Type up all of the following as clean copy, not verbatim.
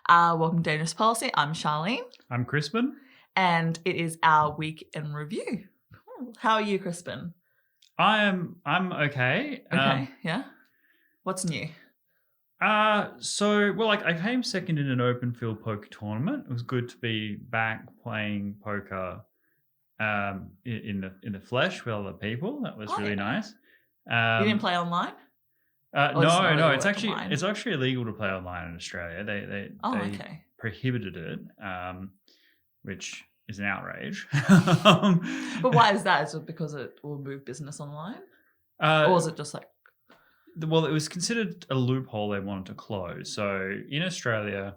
Welcome to Dangerous Policy. I'm Charlene. I'm Crispin. And it is our week in review. How are you, Crispin? I'm okay. Okay, yeah. What's new? I came second in an open field poker tournament. It was good to be back playing poker in the flesh with other people. That was really nice. You didn't play online? No. It's actually illegal to play online in Australia. They prohibited it, which is an outrage. But why is that? Is it because it will move business online? Or is it just like... Well, it was considered a loophole they wanted to close. So in Australia,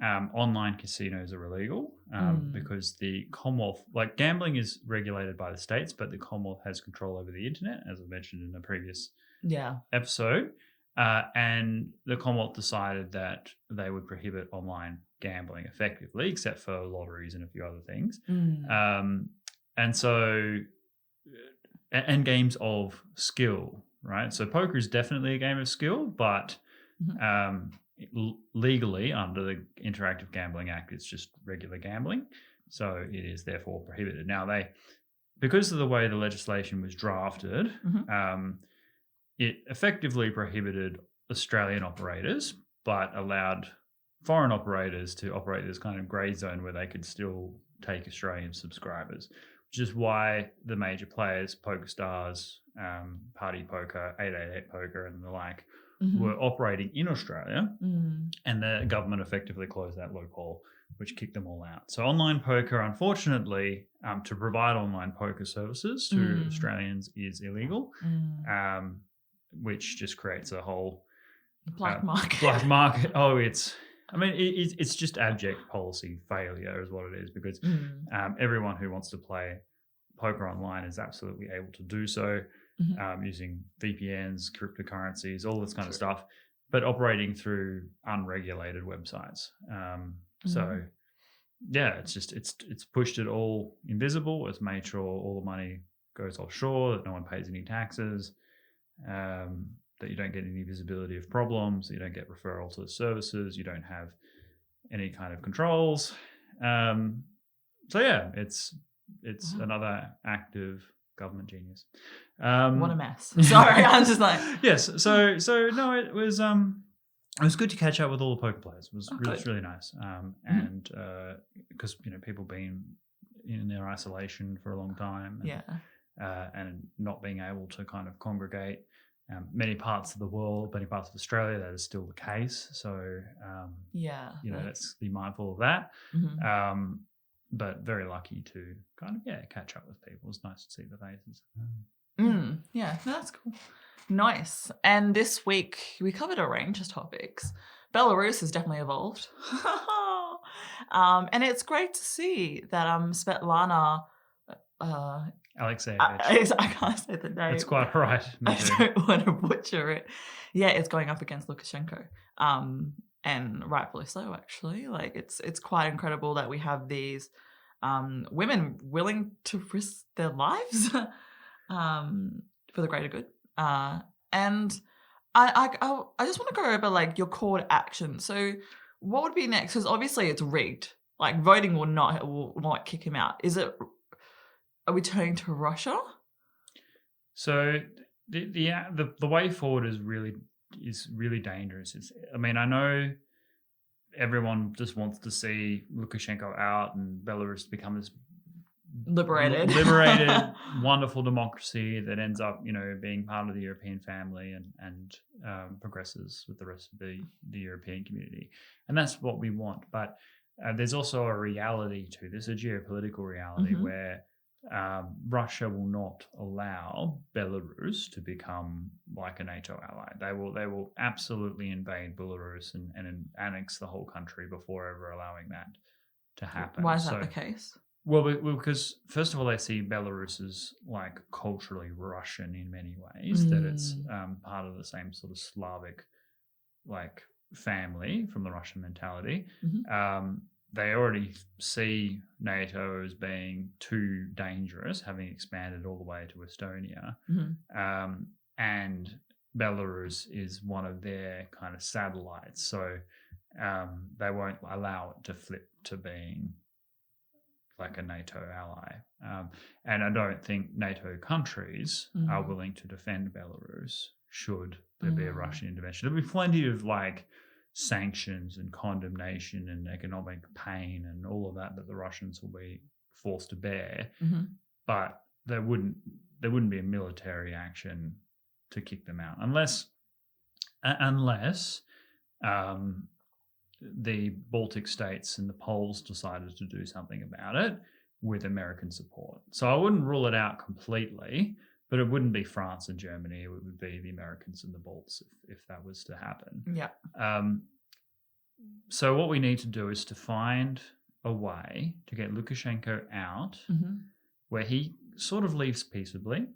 online casinos are illegal because the Commonwealth, like gambling is regulated by the states, but the Commonwealth has control over the internet, as I mentioned in the previous episode. And the Commonwealth decided that they would prohibit online gambling effectively, except for lotteries and a few other things. And games of skill, right? So poker is definitely a game of skill, but legally under the Interactive Gambling Act, it's just regular gambling. So it is therefore prohibited. Now because of the way the legislation was drafted, it effectively prohibited Australian operators, but allowed foreign operators to operate this kind of grey zone where they could still take Australian subscribers, which is why the major players, PokerStars, Party Poker, 888 Poker and the like, were operating in Australia, and the government effectively closed that loophole, which kicked them all out. So online poker, unfortunately, to provide online poker services to Australians is illegal, which just creates a whole black market. Black market. It's just abject policy failure is what it is, because everyone who wants to play poker online is absolutely able to do so using VPNs, cryptocurrencies, all this kind of stuff, but operating through unregulated websites. It's pushed it all invisible. It's made sure all the money goes offshore, that no one pays any taxes, that you don't get any visibility of problems, you don't get referral to the services, you don't have any kind of controls. It's another act of government genius. What a mess. Sorry, I'm just like... Yes, so no, it was good to catch up with all the poker players. It was really nice. And because people been in their isolation for a long time, and not being able to kind of congregate. Many parts of the world, many parts of Australia, that is still the case. So, let's be mindful of that. But very lucky to kind of, catch up with people. It's nice to see the faces. That's cool. Nice. And this week we covered a range of topics. Belarus has definitely evolved. And it's great to see that Svetlana... Alexeyevich. I can't say the name. It's quite all right. I don't want to butcher it. Yeah, it's going up against Lukashenko. And rightfully so, actually. Like, it's quite incredible that we have these women willing to risk their lives for the greater good. And I just want to go over, like, your call to action. So what would be next? Because obviously it's rigged. Like, voting will not kick him out. Are we turning to Russia? So the way forward is really dangerous. I know everyone just wants to see Lukashenko out and Belarus become this liberated, wonderful democracy that ends up, being part of the European family and progresses with the rest of the European community. And that's what we want. But there's also a reality to this, a geopolitical reality where Russia will not allow Belarus to become like a NATO ally. They will absolutely invade Belarus and annex the whole country before ever allowing that to happen. Why is that the case? Well, because first of all, they see Belarus as like culturally Russian in many ways, that it's part of the same sort of Slavic like family from the Russian mentality. They already see NATO as being too dangerous, having expanded all the way to Estonia. And Belarus is one of their kind of satellites. So they won't allow it to flip to being like a NATO ally. And I don't think NATO countries are willing to defend Belarus should there be a Russian intervention. There'll be plenty of like sanctions and condemnation and economic pain and all of that the Russians will be forced to bear, but there wouldn't be a military action to kick them out unless the Baltic states and the Poles decided to do something about it with American support. So I wouldn't rule it out completely, but it wouldn't be France and Germany. It would be the Americans and the Balts if that was to happen. Yeah. So what we need to do is to find a way to get Lukashenko out where he sort of leaves peaceably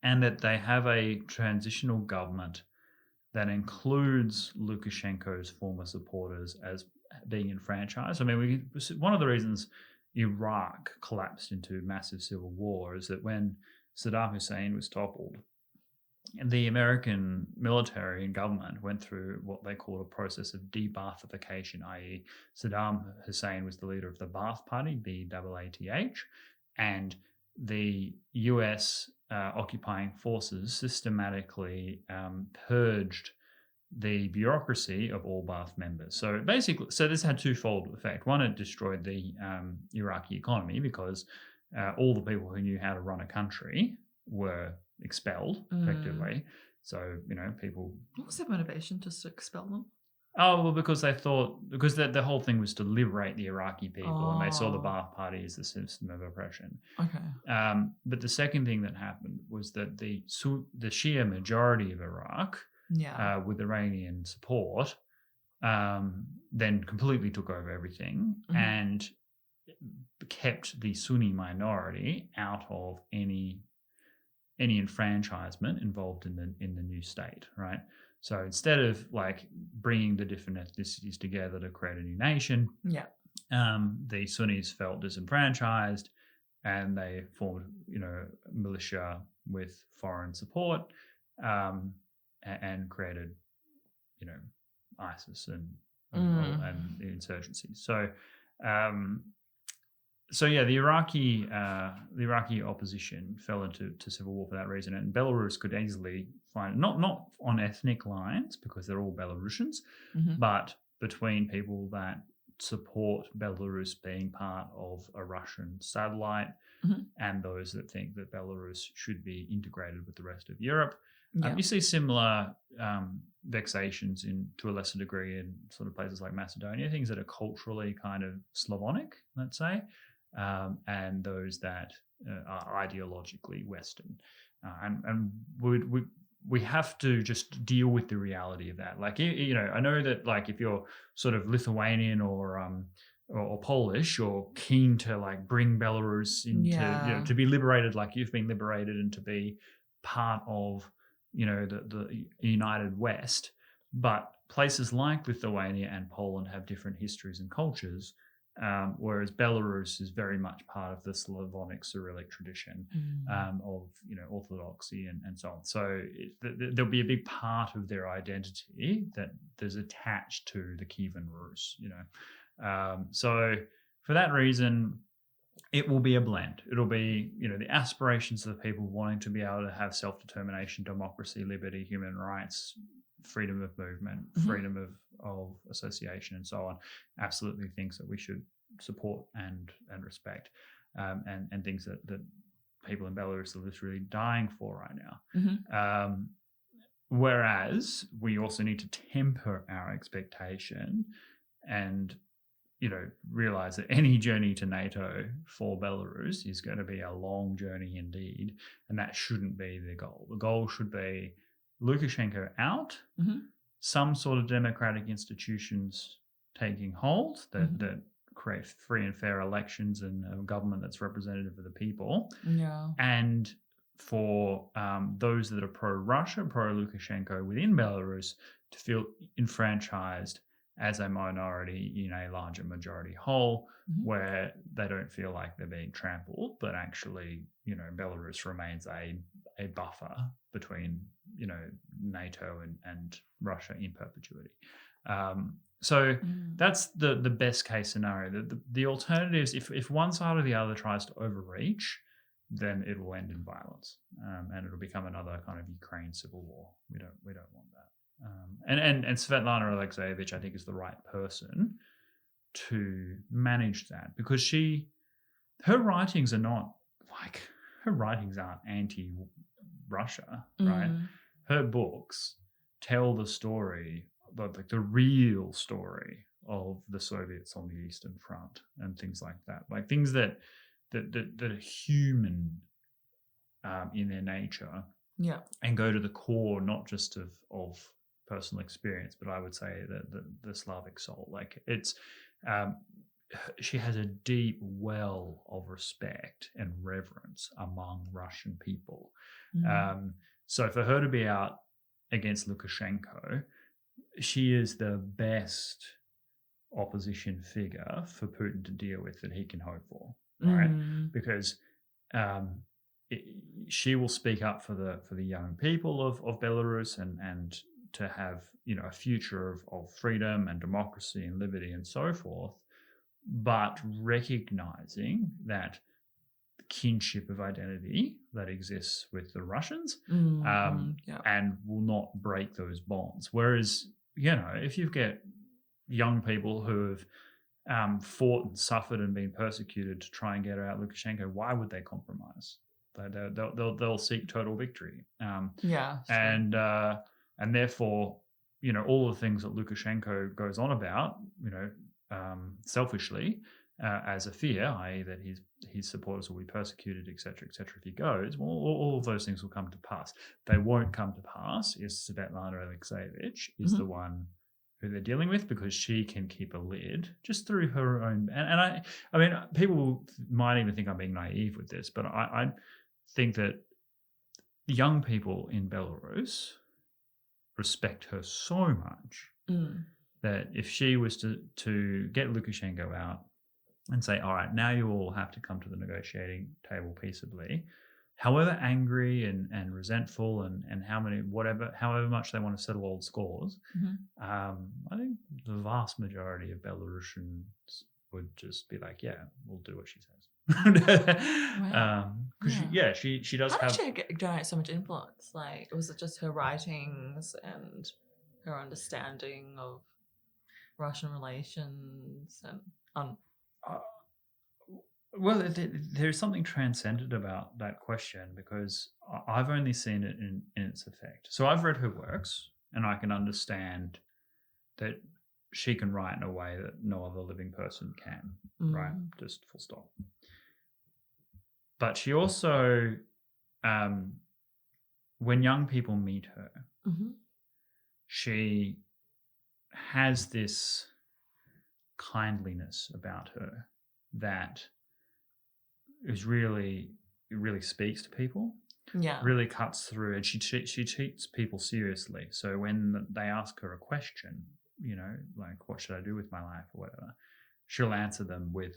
and that they have a transitional government that includes Lukashenko's former supporters as being enfranchised. I mean, one of the reasons Iraq collapsed into massive civil war is that when Saddam Hussein was toppled, the American military and government went through what they called a process of de-Baathification, i.e. Saddam Hussein was the leader of the Ba'ath Party, B-A-A-T-H, and the US occupying forces systematically purged the bureaucracy of all Ba'ath members. So basically, this had twofold effect. One, it destroyed the Iraqi economy because all the people who knew how to run a country were expelled effectively. So, people... What was their motivation just to expel them? Oh, well, because they thought, because the whole thing was to liberate the Iraqi people and they saw the Ba'ath Party as the system of oppression. Okay. But the second thing that happened was that the Shia majority of Iraq, with Iranian support, then completely took over everything and kept the Sunni minority out of any enfranchisement involved in the new state, right? So instead of like bringing the different ethnicities together to create a new nation, the Sunnis felt disenfranchised and they formed, militia with foreign support and created, ISIS and the insurgency. So the Iraqi opposition fell into civil war for that reason, and Belarus could easily find not on ethnic lines because they're all Belarusians, but between people that support Belarus being part of a Russian satellite and those that think that Belarus should be integrated with the rest of Europe. You see similar vexations to a lesser degree in sort of places like Macedonia, things that are culturally kind of Slavonic, let's say, and those that are ideologically Western. And we have to just deal with the reality of that. Like, I know that like if you're sort of Lithuanian or Polish, you're keen to like bring Belarus into, to be liberated like you've been liberated and to be part of, the United West. But places like Lithuania and Poland have different histories and cultures, whereas Belarus is very much part of the Slavonic Cyrillic tradition of Orthodoxy and so on. So there'll be a big part of their identity that is attached to the Kievan Rus. So for that reason, it will be a blend. It'll be the aspirations of the people wanting to be able to have self-determination, democracy, liberty, human rights, freedom of movement, freedom of association, and so on. Absolutely things that we should support and respect, and things that people in Belarus are literally dying for right now. Whereas we also need to temper our expectation and realize that any journey to NATO for Belarus is going to be a long journey indeed, and that shouldn't be the goal. The goal should be Lukashenko out, some sort of democratic institutions taking hold that create free and fair elections and a government that's representative of the people. And for those that are pro-Russia, pro-Lukashenko within Belarus to feel enfranchised as a minority in a larger majority whole, where they don't feel like they're being trampled, but actually, Belarus remains a buffer between, NATO and Russia in perpetuity. So that's the best case scenario. The alternatives, if one side or the other tries to overreach, then it will end in violence, and it'll become another kind of Ukraine civil war. We don't want that. And Svetlana Alexeyevich, I think, is the right person to manage that, because her writings aren't anti-Russia, right? Her books tell the story, like the real story of the Soviets on the Eastern Front and things like that, like things that are human in their nature, and go to the core, not just of personal experience, but I would say the Slavic soul. Like it's, she has a deep well of respect and reverence among Russian people. So for her to be out against Lukashenko, she is the best opposition figure for Putin to deal with that he can hope for, right? Because she will speak up for the young people of Belarus and to have, you know, a future of freedom and democracy and liberty and so forth, but recognizing that kinship of identity that exists with the Russians, and will not break those bonds. Whereas, you know, if you get young people who have fought and suffered and been persecuted to try and get out Lukashenko, why would they compromise? They'll seek total victory. And therefore, you know, all the things that Lukashenko goes on about, you know, selfishly, as a fear, i.e. that his supporters will be persecuted, etc., if he goes, well, all of those things will come to pass. They won't come to pass if Svetlana Alexeyevich is the one who they're dealing with, because she can keep a lid just through her own. And I mean, people might even think I'm being naive with this, but I think that young people in Belarus respect her so much that if she was to get Lukashenko out and say, all right, now you all have to come to the negotiating table peaceably, however angry and resentful and however much they want to settle old scores, I think the vast majority of Belarusians would just be like, yeah, we'll do what she says. Because she does How did she generate so much influence? Like, was it just her writings and her understanding of Russian relations and well, there's something transcendent about that question, because I've only seen it in its effect. So I've read her works, and I can understand that she can write in a way that no other living person can, right? Just full stop. But she also, when young people meet her, she has this kindliness about her that is really speaks to people. Really cuts through, and she treats people seriously. So when they ask her a question, you know, like, what should I do with my life or whatever, she'll answer them with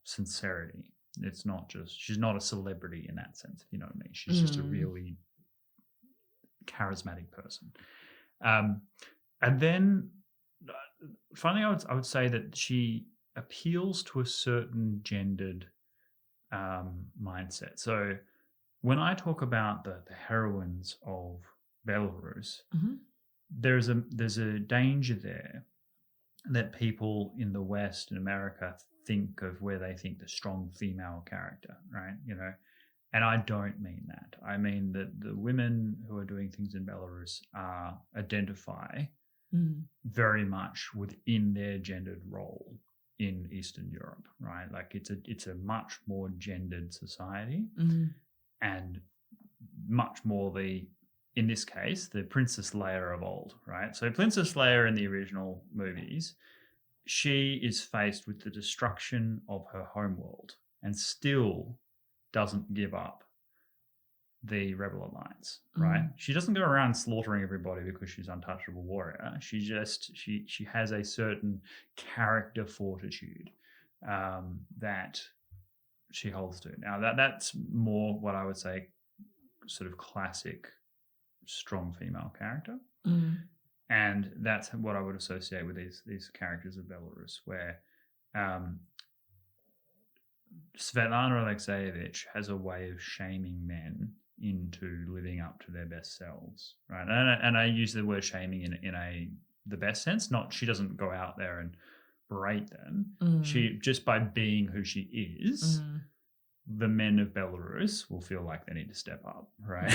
sincerity. It's not just, she's not a celebrity in that sense, if you know what I mean. She's just a really charismatic person. And then finally, I would say that she appeals to a certain gendered mindset. So when I talk about the heroines of Belarus, there's a danger there that people in the West and America think of, where they think the strong female character, right? You know, and I don't mean that. I mean that the women who are doing things in Belarus identify very much within their gendered role in Eastern Europe, right? Like it's a much more gendered society, and much more in this case, the Princess Leia of old, right? So Princess Leia in the original movies, she is faced with the destruction of her homeworld and still doesn't give up the Rebel Alliance, right? She doesn't go around slaughtering everybody because she's untouchable warrior. She has a certain character fortitude that she holds to. Now that's more what I would say sort of classic strong female character. and that's what I would associate with these characters of Belarus, where Svetlana Alexeyevich has a way of shaming men into living up to their best selves, right? And I use the word shaming in the best sense. Not, she doesn't go out there and berate them. She, just by being who she is, the men of Belarus will feel like they need to step up, right?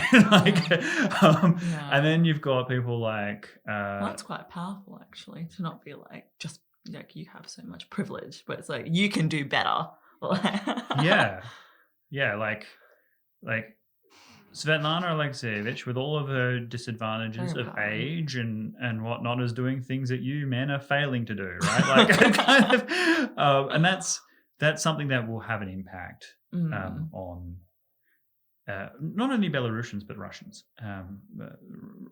And then you've got people like that's quite powerful, actually, to not feel like just like you have so much privilege, but it's like you can do better. yeah, like Svetlana Alexeyevich, with all of her disadvantages of age and whatnot, is doing things that you men are failing to do, right? Like, kind of, and that's something that will have an impact on not only Belarusians but Russians.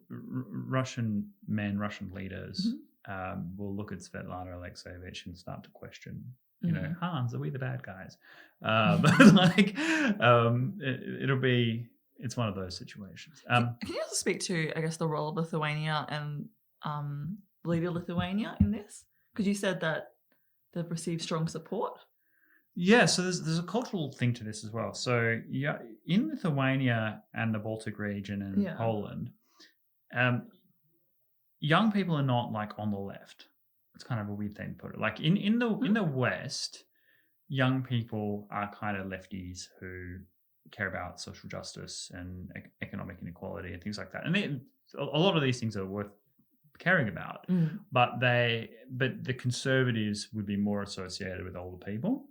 Russian men, Russian leaders will look at Svetlana Alexeyevich and start to question, you know, Hans, are we the bad guys? It's one of those situations. Can you also speak to, I guess, the role of Lithuania and leader Lithuania in this? Because you said that they've received strong support. Yeah, so there's a cultural thing to this as well. So yeah, in Lithuania and the Baltic region and Poland, young people are not like on the left. It's kind of a weird thing to put it. Like in the West, young people are kind of lefties who care about social justice and economic inequality and things like that. And a lot of these things are worth caring about. But the conservatives would be more associated with older people,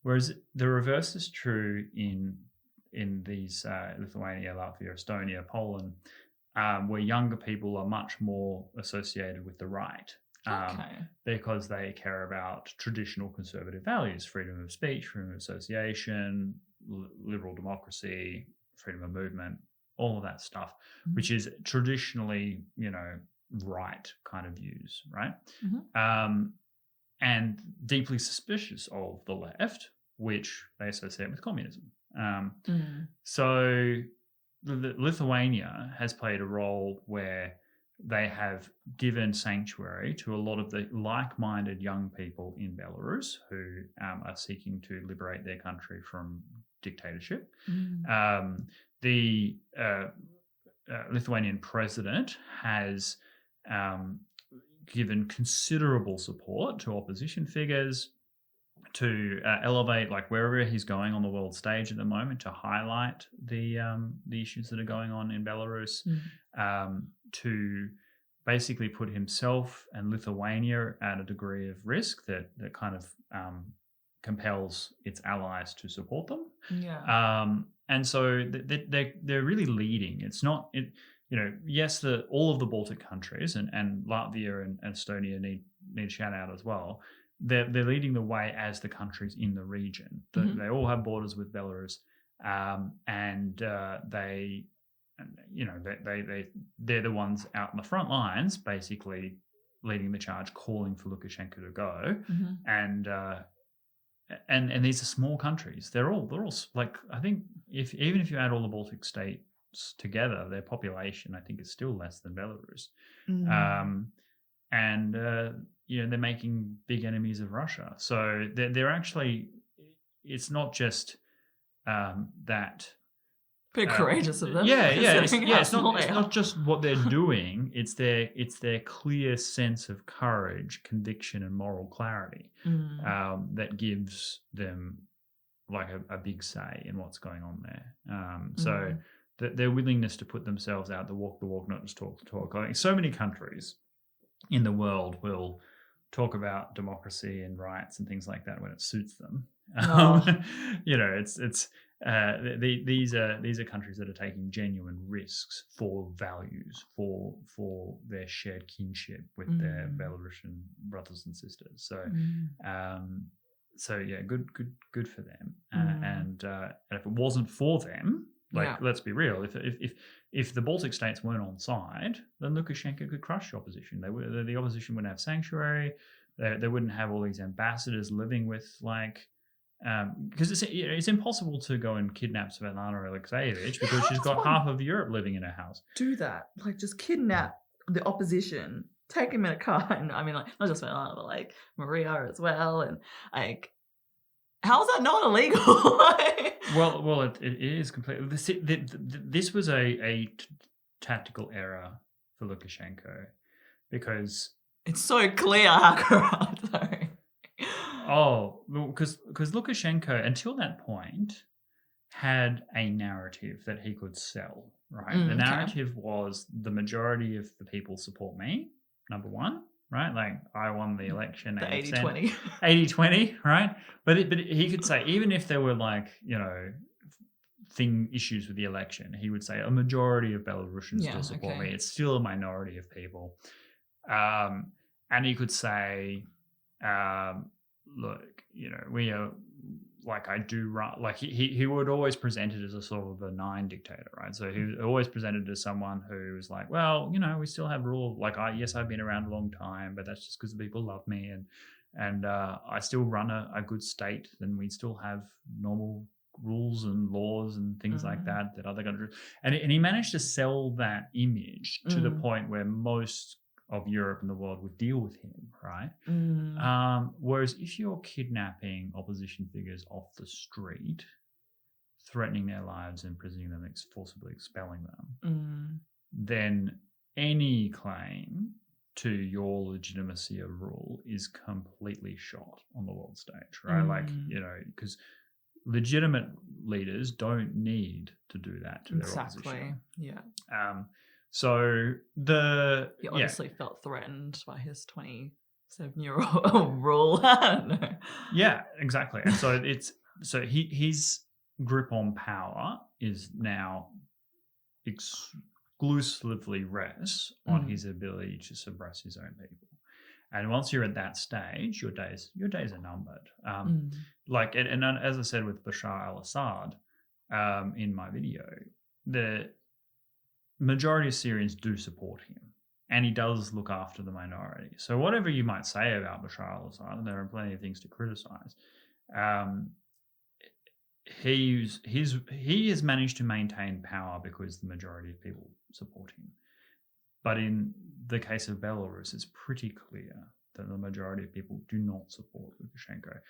whereas the reverse is true in these Lithuania, Latvia, Estonia, Poland, where younger people are much more associated with the right. Because they care about traditional conservative values, freedom of speech, freedom of association, liberal democracy, freedom of movement, all of that stuff, which is traditionally, you know, right kind of views, right? And deeply suspicious of the left, which they associate with communism. So Lithuania has played a role where they have given sanctuary to a lot of the like-minded young people in Belarus who are seeking to liberate their country from dictatorship. The Lithuanian president has given considerable support to opposition figures to elevate, like wherever he's going on the world stage at the moment, to highlight the issues that are going on in Belarus, to basically put himself and Lithuania at a degree of risk that kind of compels its allies to support them. And so they're really leading. It's not, you know, yes, all of the Baltic countries and Latvia and Estonia need a shout out as well. They're leading the way as the countries in the region. They all have borders with Belarus, and they're the ones out in the front lines, basically leading the charge, calling for Lukashenko to go. And these are small countries. They're all like, I think even if you add all the Baltic states together, their population, I think, is still less than Belarus. You know, they're making big enemies of Russia. So they're actually, it's not just that. Pretty courageous of them. It's not just what they're doing. It's their clear sense of courage, conviction, and moral clarity that gives them like a big say in what's going on there. So their willingness to put themselves out to walk the walk, not just talk the talk. I think so many countries in the world will talk about democracy and rights and things like that when it suits them. You know, these are countries that are taking genuine risks for values, for their shared kinship with their Belarusian brothers and sisters. So yeah, good for them. And if it wasn't for them, let's be real, if the Baltic states weren't on side, then Lukashenko could crush the opposition. The opposition wouldn't have sanctuary. They wouldn't have all these ambassadors living with because it's impossible to go and kidnap Svetlana Alexeyevich because she's got half of Europe living in her house. Do that, like just kidnap the opposition take him in a car, and I mean, like, not just Svetlana, but like Maria as well, and like, how is that not illegal? Well, it is completely. This was a tactical error for Lukashenko because it's so clear how corrupt. Sorry. Because Lukashenko until that point had a narrative that he could sell. Right, the narrative was the majority of the people support me. Number one. Right, like I won the election. The 80-20. 80-20, right? But he could say, even if there were like, issues with the election, he would say a majority of Belarusians still support me. It's still a minority of people. And he could say, look, we are, like I do run, like he would always present it as a sort of a benign dictator, right? So he was always presented as someone who was like, well, we still have rule. Like I've been around a long time, but that's just because the people love me, and I still run a good state, and we still have normal rules and laws and things like that other countries. And he managed to sell that image to the point where most of Europe and the world would deal with him, right? Whereas if you're kidnapping opposition figures off the street, threatening their lives, imprisoning them, forcibly expelling them, then any claim to your legitimacy of rule is completely shot on the world stage, right? Like, because legitimate leaders don't need to do that to their opposition. Yeah. So he obviously felt threatened by his 27-year-old rule. I don't know. Yeah, exactly. And so his grip on power is now exclusively rests on his ability to suppress his own people. And once you're at that stage, your days are numbered. Like, and as I said with Bashar al-Assad in my video, the majority of Syrians do support him, and he does look after the minority. So whatever you might say about Bashar al-Assad, and there are plenty of things to criticize, he has managed to maintain power because the majority of people support him. But in the case of Belarus, it's pretty clear that the majority of people do not support Lukashenko.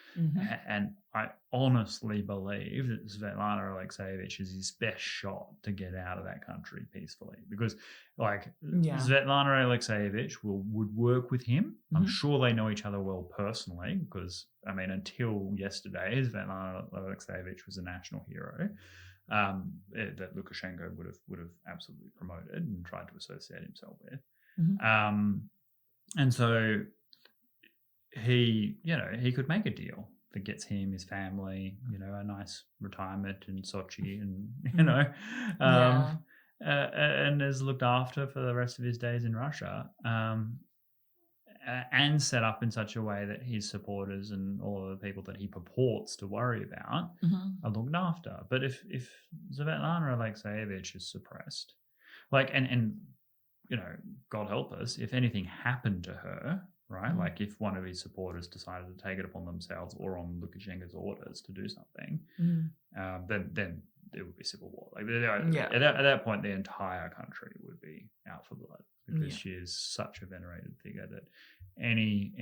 And I honestly believe that Svetlana Alexievich is his best shot to get out of that country peacefully, because Svetlana Alexievich would work with him. I'm sure they know each other well personally, because, I mean, until yesterday, Svetlana Alexievich was a national hero. That Lukashenko would have absolutely promoted and tried to associate himself with. And so he could make a deal that gets him, his family, a nice retirement in Sochi, and and is looked after for the rest of his days in Russia, and set up in such a way that his supporters and all of the people that he purports to worry about are looked after. But if Svetlana Alexievich is suppressed, like, and God help us, if anything happened to her, right? Like if one of his supporters decided to take it upon themselves or on Lukashenko's orders to do something, then there would be civil war. Like at that point, the entire country would be out for blood, because she is such a venerated figure that any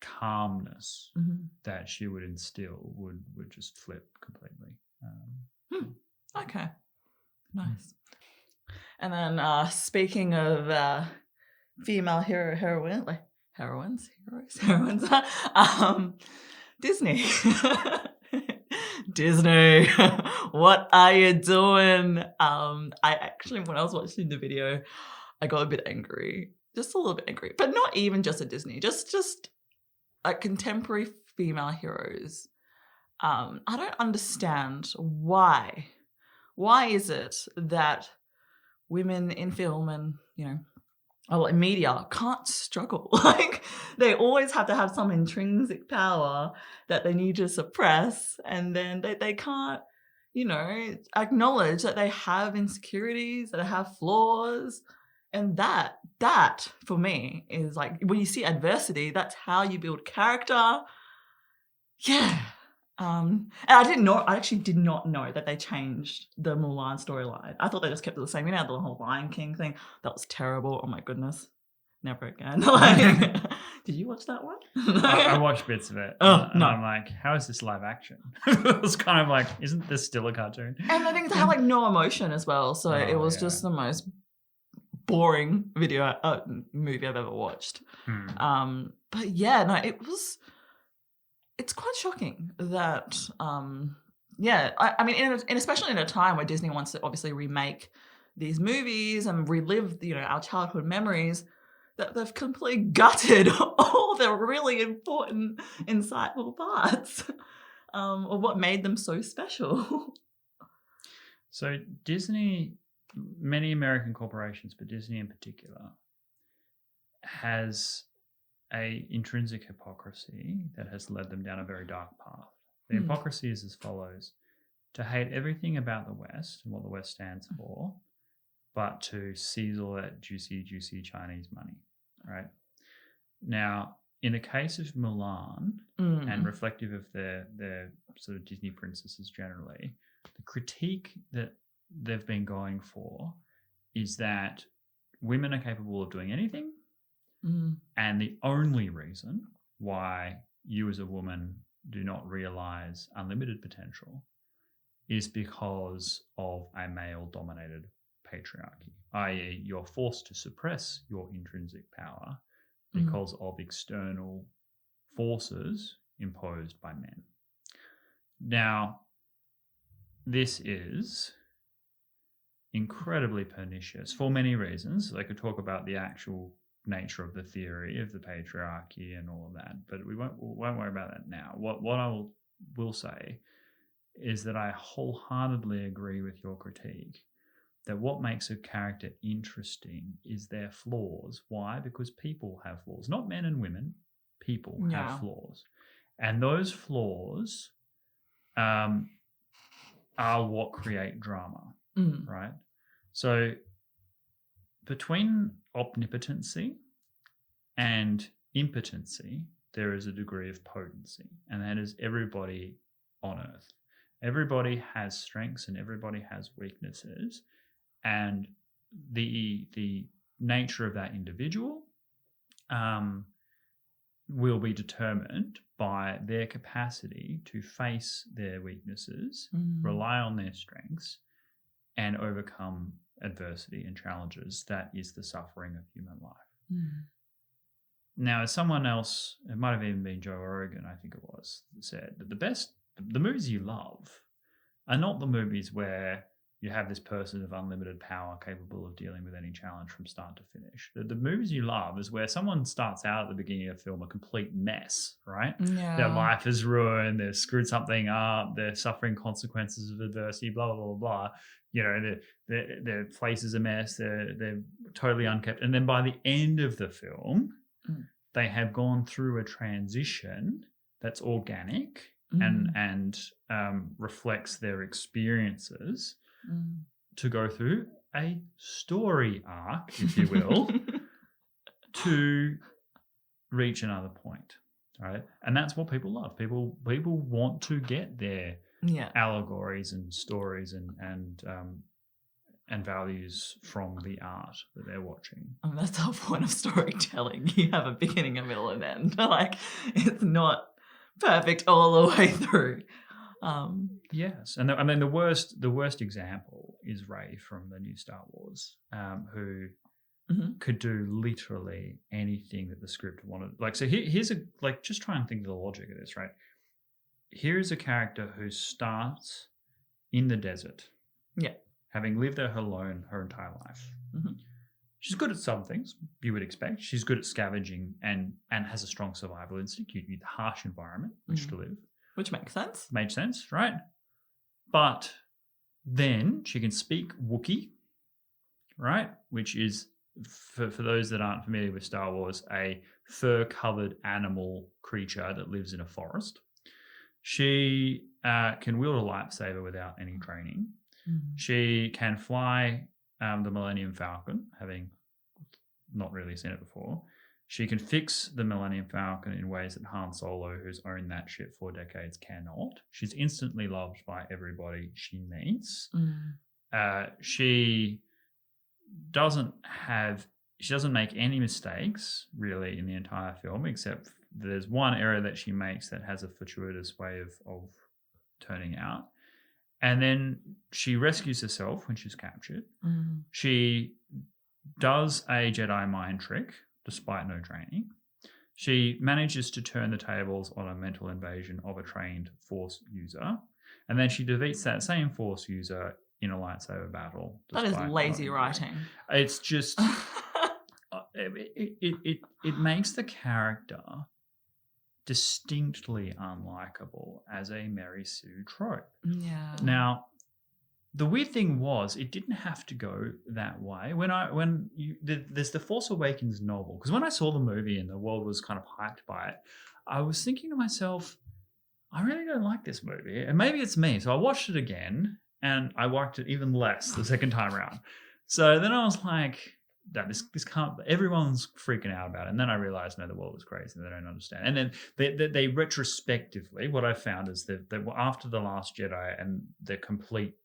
calmness that she would instill would just flip completely. Okay, nice. And then speaking of female heroines, Disney. Disney, what are you doing? I actually, when I was watching the video, I got a bit angry, just a little bit angry, but not even just at Disney, just like contemporary female heroes. I don't understand why. Why is it that women in film and, in media can't struggle? Like, they always have to have some intrinsic power that they need to suppress, and then they can't, acknowledge that they have insecurities, that they have flaws. And that for me is like, when you see adversity, that's how you build character. Yeah. And I actually did not know that they changed the Mulan storyline. I thought they just kept it the same. You know, the whole Lion King thing. That was terrible. Oh my goodness. Never again. Like, did you watch that one? I watched bits of it. Oh, and no. I'm like, how is this live action? It was kind of like, isn't this still a cartoon? And I think it had like no emotion as well. So it was just the most boring movie I've ever watched. But yeah, no, it's quite shocking that I mean, especially in a time where Disney wants to obviously remake these movies and relive, you know, our childhood memories, that they've completely gutted all the really important, insightful parts of what made them so special. So Disney, many American corporations, but Disney in particular, has a intrinsic hypocrisy that has led them down a very dark path. The hypocrisy is as follows: to hate everything about the West and what the West stands for, but to seize all that juicy Chinese money, right? Now, in the case of Mulan, and reflective of their sort of Disney princesses generally, the critique that they've been going for is that women are capable of doing anything, and the only reason why you as a woman do not realize unlimited potential is because of a male-dominated patriarchy, i.e. you're forced to suppress your intrinsic power because of external forces imposed by men. Now, this is incredibly pernicious for many reasons. I could talk about the actual nature of the theory of the patriarchy and all of that, but we won't worry about that now. What I will say is that I wholeheartedly agree with your critique that what makes a character interesting is their flaws. Why? Because people have flaws. Not men and women. People have flaws. And those flaws are what create drama, right? So between omnipotency and impotency, there is a degree of potency, and that is everybody on earth. Everybody has strengths and everybody has weaknesses, and the nature of that individual will be determined by their capacity to face their weaknesses, rely on their strengths, and overcome adversity and challenges. That is the suffering of human life. Now, as someone else, it might have even been Joe Rogan, I think it was, said that the movies you love are not the movies where you have this person of unlimited power capable of dealing with any challenge from start to finish. The movies you love is where someone starts out at the beginning of the film a complete mess, right? Yeah. Their life is ruined, they've screwed something up, they're suffering consequences of adversity, blah, blah, blah, blah. You know, their place is a mess, they're totally unkept. And then by the end of the film, they have gone through a transition that's organic and reflects their experiences to go through a story arc, if you will, to reach another point, right? And that's what people love. People want to get their allegories and stories and values from the art that they're watching. I mean, that's the whole point of storytelling. You have a beginning, a middle, and end. Like, it's not perfect all the way through. Yes, and I mean the worst example is Rey from the new Star Wars, who could do literally anything that the script wanted. Like, so here's just try and think of the logic of this, right? Here is a character who starts in the desert, having lived there alone her entire life. She's good at some things you would expect. She's good at scavenging and has a strong survival instinct. You need a harsh environment in which to live. Which makes sense. Made sense, right? But then she can speak Wookiee, right? Which is, for those that aren't familiar with Star Wars, a fur-covered animal creature that lives in a forest. She can wield a lightsaber without any training. She can fly the Millennium Falcon, having not really seen it before. She can fix the Millennium Falcon in ways that Han Solo, who's owned that ship for decades, cannot. She's instantly loved by everybody she meets. She doesn't make any mistakes really in the entire film, except there's one error that she makes that has a fortuitous way of turning out. And then she rescues herself when she's captured. She does a Jedi mind trick despite no training. She manages to turn the tables on a mental invasion of a trained Force user. And then she defeats that same Force user in a lightsaber battle. That is lazy writing. It's just... it makes the character distinctly unlikable as a Mary Sue trope. Yeah. Now, the weird thing was, it didn't have to go that way. There's the Force Awakens novel, because when I saw the movie and the world was kind of hyped by it, I was thinking to myself, I really don't like this movie, and maybe it's me. So I watched it again, and I liked it even less the second time around. So then I was like, that this can't. Everyone's freaking out about it, and then I realized, no, the world is crazy. They don't understand. And then they retrospectively, what I found is that after The Last Jedi and the complete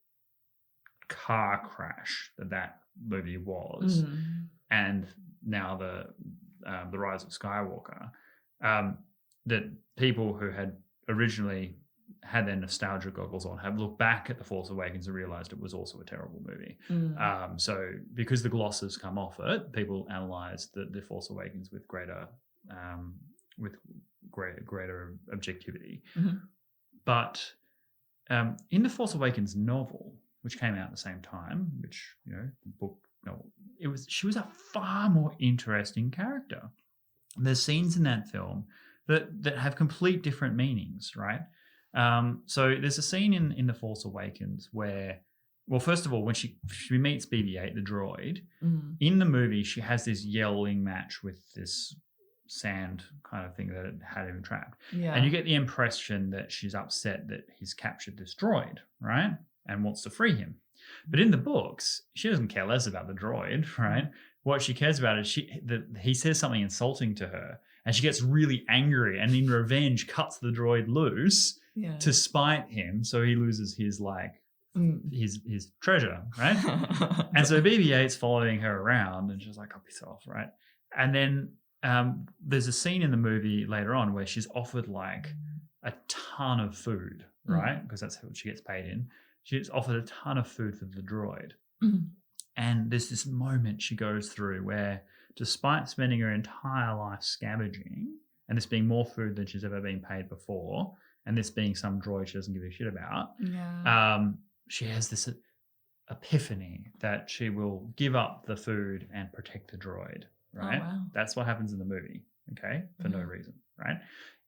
car crash that movie was, and now the Rise of Skywalker, that people who had originally had their nostalgia goggles on have looked back at The Force Awakens and realized it was also a terrible movie. So because the glosses come off it, people analyze the Force Awakens with greater objectivity. But in the Force Awakens novel, which came out at the same time, which, you know, the book novel, she was a far more interesting character. There's scenes in that film that have complete different meanings, right? So there's a scene in The Force Awakens where, well, first of all, when she meets BB-8, the droid, in the movie, she has this yelling match with this sand kind of thing that it had him trapped. Yeah. And you get the impression that she's upset that he's captured this droid, right? And wants to free him. But in the books, she doesn't care less about the droid, right? What she cares about is he says something insulting to her, and she gets really angry, and in revenge cuts the droid loose to spite him, so he loses his his treasure, right? And so BB-8's following her around, and she's like, "I'll piss off," right? And then there's a scene in the movie later on where she's offered like a ton of food, right? Because that's what she gets paid in. She's offered a ton of food for the droid. And there's this moment she goes through where, despite spending her entire life scavenging, and this being more food than she's ever been paid before, and this being some droid she doesn't give a shit about, she has this epiphany that she will give up the food and protect the droid, right? Oh, wow. That's what happens in the movie, okay? For no reason, right?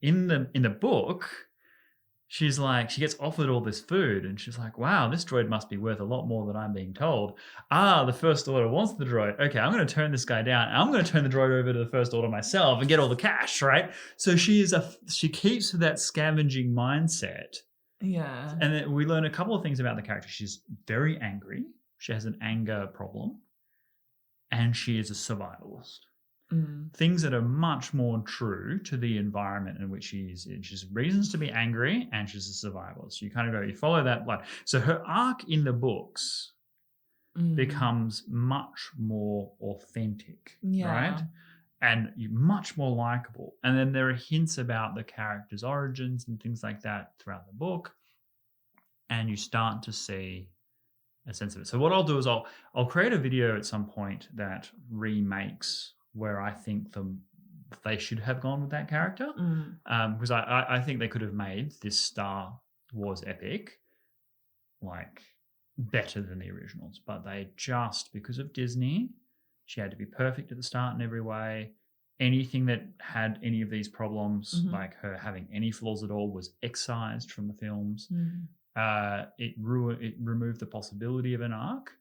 In the book, she's like, she gets offered all this food, and she's like, wow, this droid must be worth a lot more than I'm being told. The First Order wants the droid. Okay, I'm going to turn this guy down. I'm going to turn the droid over to the First Order myself and get all the cash, right? So she keeps that scavenging mindset. Yeah. And then we learn a couple of things about the character. She's very angry. She has an anger problem. And she is a survivalist. Things that are much more true to the environment in which she is in. She has reasons to be angry, and she's a survivalist. You kind of you follow that blood. So her arc in the books becomes much more authentic, right? And much more likable. And then there are hints about the character's origins and things like that throughout the book. And you start to see a sense of it. So what I'll do is I'll create a video at some point that remakes where I think they should have gone with that character, because I think they could have made this Star Wars epic like better than the originals, but they just, because of Disney, she had to be perfect at the start in every way. Anything that had any of these problems, like her having any flaws at all, was excised from the films. It removed the possibility of an arc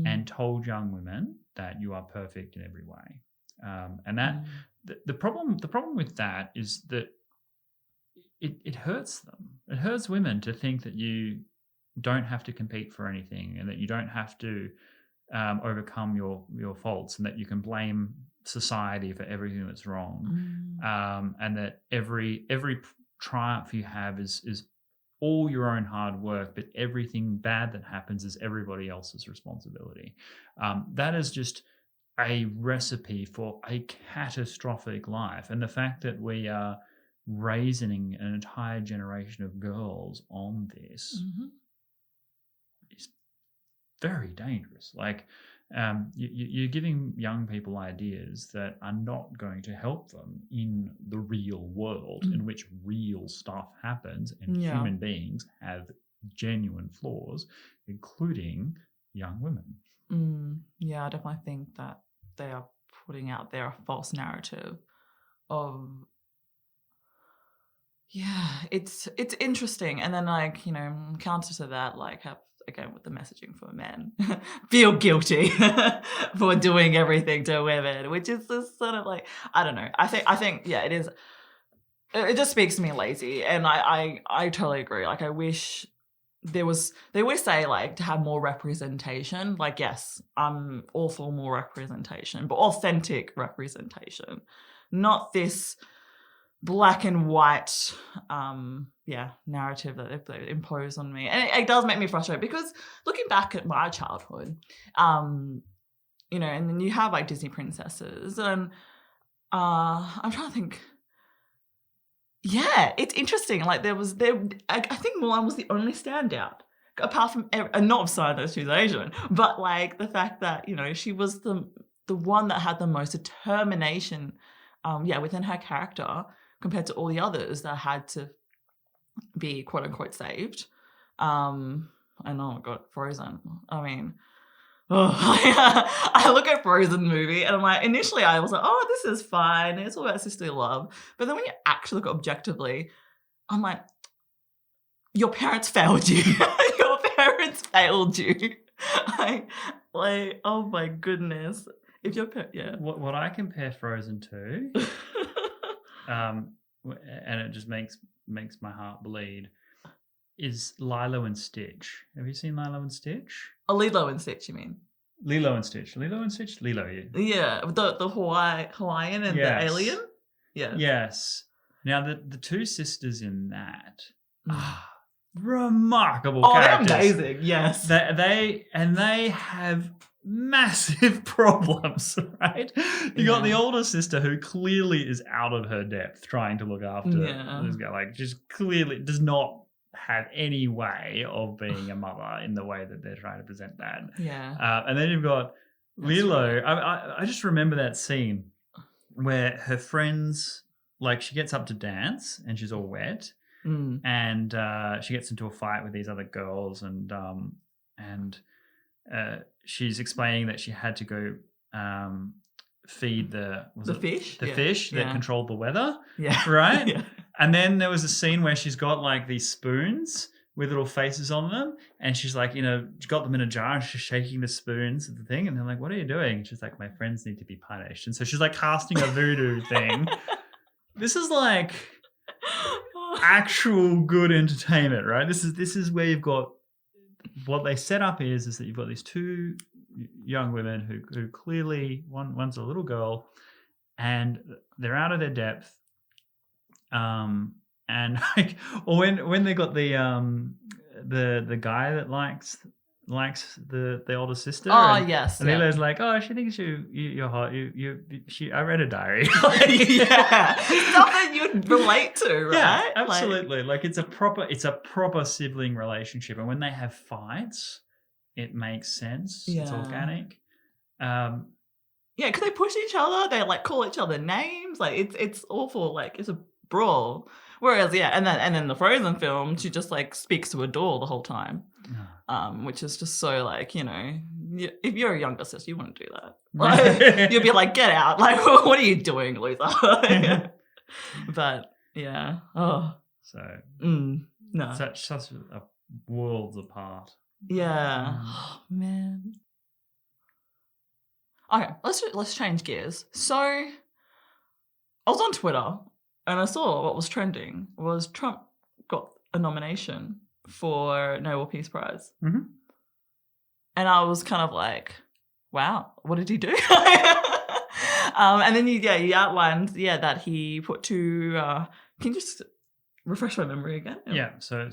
and told young women that you are perfect in every way. And that the problem with that is that it hurts them. It hurts women to think that you don't have to compete for anything, and that you don't have to overcome your faults, and that you can blame society for everything that's wrong, and that every triumph you have is all your own hard work, but everything bad that happens is everybody else's responsibility. That is just a recipe for a catastrophic life. And the fact that we are raising an entire generation of girls on this is very dangerous. Like, you're giving young people ideas that are not going to help them in the real world, in which real stuff happens and human beings have genuine flaws, including young women. Yeah, I definitely think that they are putting out there a false narrative of, it's interesting. And then, like, you know, counter to that, like, have, again, with the messaging for men, feel guilty for doing everything to women, which is just sort of like, I don't know. I think, it is. It just speaks to me lazy, and I totally agree. Like, I wish they always say, like, to have more representation. Like, yes, I'm all for more representation, but authentic representation, not this black and white narrative that they impose on me. And it does make me frustrated, because looking back at my childhood, you know, and then you have like Disney princesses, and I'm trying to think. Yeah, it's interesting. Like, I think Mulan was the only standout, apart from, not aside that she was Asian, but like the fact that, you know, she was the one that had the most determination, within her character, compared to all the others that had to be quote unquote saved. And oh god, Frozen. I mean, I look at Frozen movie and I'm like, initially I was like, oh, this is fine. It's all about sisterly love. But then when you actually look objectively, I'm like, your parents failed you. Your parents failed you. Like, oh my goodness. If your What I compare Frozen to, and it just makes my heart bleed, is Lilo and Stitch. Have you seen Lilo and Stitch? Oh, Lilo and Stitch, you mean? Lilo and Stitch. Lilo, yeah. Yeah, the Hawaiian and the alien. Yeah. Yes. Now the two sisters in that are remarkable characters. They're amazing. Yes. They have massive problems, right? You got the older sister who clearly is out of her depth trying to look after this guy, like, just clearly does not have any way of being a mother in the way that they're trying to present that. Yeah. And then you've got Lilo. I just remember that scene where her friends, like, she gets up to dance and she's all wet, and she gets into a fight with these other girls, and she's explaining that she had to go feed the fish that controlled the weather. Yeah. Right? Yeah. And then there was a scene where she's got like these spoons with little faces on them, and she's like, you know, she got them in a jar and she's shaking the spoons at the thing, and they're like, what are you doing? And she's like, my friends need to be punished. And so she's like casting a voodoo thing. This is like actual good entertainment, right? This is where you've got, what they set up is that you've got these two young women who clearly, one's a little girl, and they're out of their depth. And like, or when they got the guy that likes the older sister. Oh, and, yes. And Lilo's like, oh, she thinks you're hot. I read a diary. Yeah. Stuff that you'd relate to, right? Yeah, absolutely. Like, it's a proper sibling relationship. And when they have fights, it makes sense. Yeah. It's organic. Yeah, because they push each other. They like call each other names. Like, it's awful. Like, it's a brawl. Whereas, and then the Frozen film, she just like speaks to a door the whole time, which is just so, like, you know, if you're a younger sister, you wouldn't do that. Like, you'd be like, get out! Like, what are you doing, loser? But yeah, no, such a worlds apart. Yeah, oh, man. Okay, let's change gears. So, I was on Twitter. And I saw what was trending was Trump got a nomination for Nobel Peace Prize. Mm-hmm. And I was kind of like, wow, what did he do? And then you outlined that he put two. Can you just refresh my memory again? Yeah. So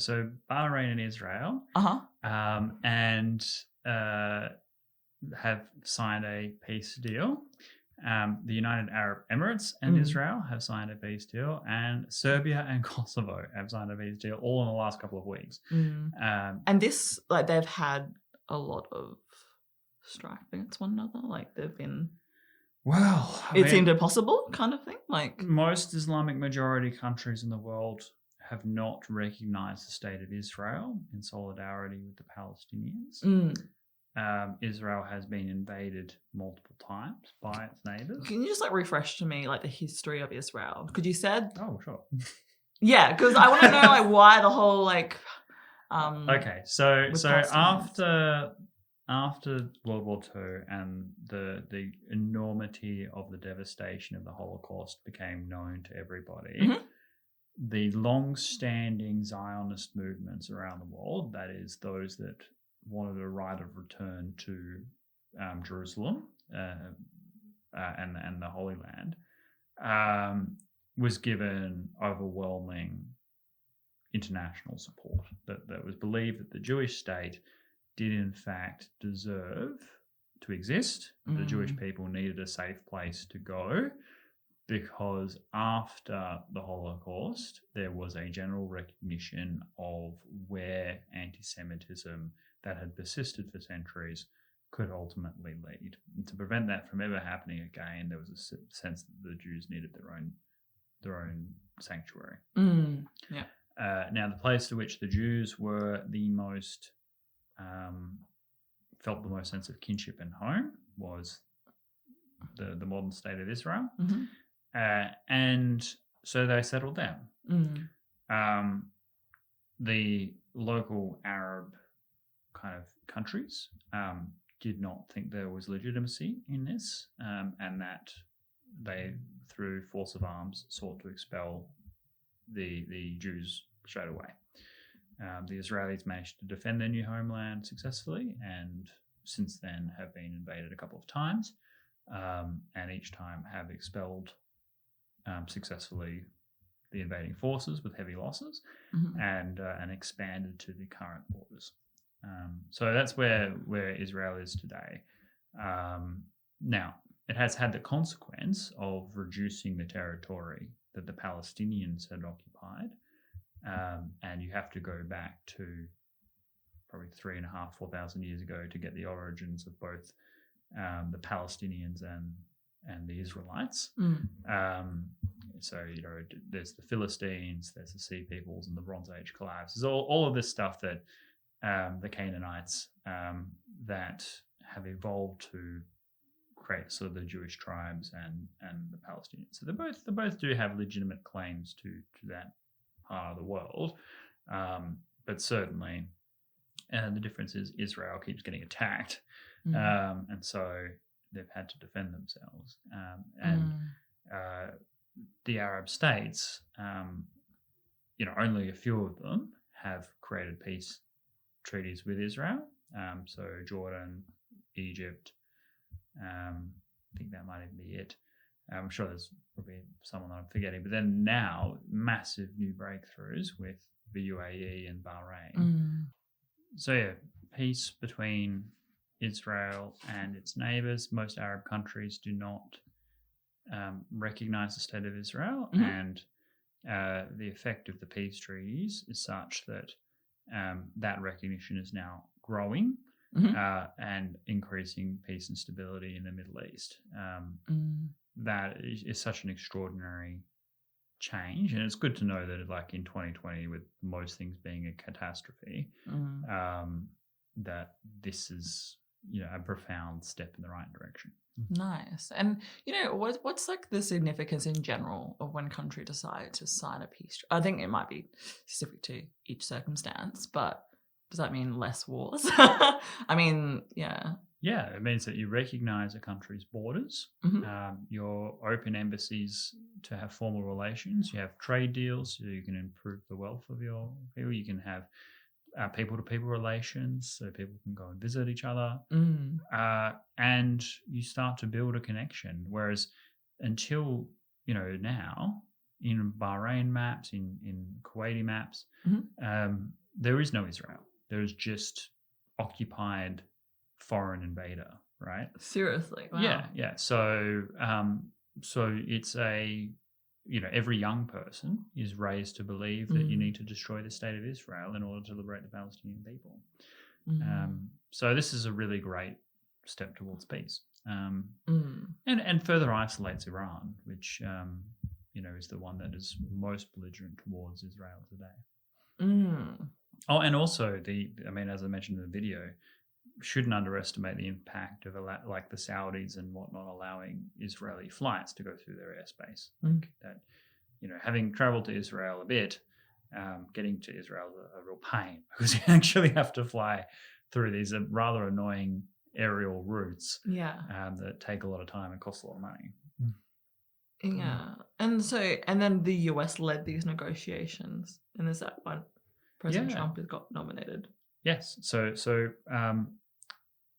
Bahrain and Israel, and have signed a peace deal. The United Arab Emirates and Israel have signed a peace deal, and Serbia and Kosovo have signed a peace deal, all in the last couple of weeks. And this, like, they've had a lot of strife against one another. Like, they've been. Well, it seemed impossible, kind of thing. Like, most Islamic majority countries in the world have not recognized the state of Israel in solidarity with the Palestinians. Israel has been invaded multiple times by its neighbors. Can you just refresh to me the history of Israel? Because you said, oh sure, yeah, because I want to know why the whole Okay, so after World War II and the enormity of the devastation of the Holocaust became known to everybody. The long-standing Zionist movements around the world, that is, those that wanted a right of return to Jerusalem and the Holy Land, was given overwhelming international support. That was believed that the Jewish state did in fact deserve to exist. The Jewish people needed a safe place to go, because after the Holocaust, there was a general recognition of where anti-Semitism that had persisted for centuries could ultimately lead. And to prevent that from ever happening again, there was a sense that the Jews needed their own sanctuary. Now, the place to which the Jews were the most felt the most sense of kinship and home was the modern state of Israel. And so they settled down. The local Arab kind of countries did not think there was legitimacy in this, and that they, through force of arms, sought to expel the Jews straight away. The Israelis managed to defend their new homeland successfully, and since then have been invaded a couple of times, and each time have expelled successfully the invading forces with heavy losses, and expanded to the current borders. So that's where Israel is today. Now, it has had the consequence of reducing the territory that the Palestinians had occupied, and you have to go back to probably 3,500, 4,000 years ago to get the origins of both the Palestinians and the Israelites. So, there's the Philistines, there's the Sea Peoples, and the Bronze Age collapse. There's all of this stuff that the Canaanites that have evolved to create sort of the Jewish tribes and the Palestinians. So they both do have legitimate claims to that part of the world, but certainly the difference is Israel keeps getting attacked, and so they've had to defend themselves. The Arab states, only a few of them have created peace treaties with Israel. So Jordan, Egypt, I think that might even be it. I'm sure there's probably someone that I'm forgetting. But then now, massive new breakthroughs with the UAE and Bahrain. So yeah, peace between Israel and its neighbors. Most Arab countries do not recognize the state of Israel, and the effect of the peace treaties is such that that recognition is now growing and increasing peace and stability in the Middle East. That is such an extraordinary change, and it's good to know that, like in 2020, with most things being a catastrophe, that this is a profound step in the right direction. Nice. And what's the significance in general of when country decide to sign a peace treaty? I think it might be specific to each circumstance, but does that mean less wars? I mean, yeah. Yeah, it means that you recognize a country's borders. You're open embassies to have formal relations. You have trade deals, so you can improve the wealth of your people. You can have people-to-people relations, so people can go and visit each other. And you start to build a connection. Whereas until, now, in Bahrain maps, in Kuwaiti maps, there is no Israel. There is just occupied foreign invader, right? Seriously? Wow. Yeah. So it's every young person is raised to believe that you need to destroy the state of Israel in order to liberate the Palestinian people. So this is a really great step towards peace, and further isolates Iran, which is the one that is most belligerent towards Israel today. Oh, and also as I mentioned in the video, shouldn't underestimate the impact of like the Saudis and whatnot allowing Israeli flights to go through their airspace. Like that, having travelled to Israel a bit, getting to Israel is a real pain because you actually have to fly through these rather annoying aerial routes that take a lot of time and cost a lot of money. Yeah. And then the US led these negotiations, and is that when President Trump has got nominated? Yes. So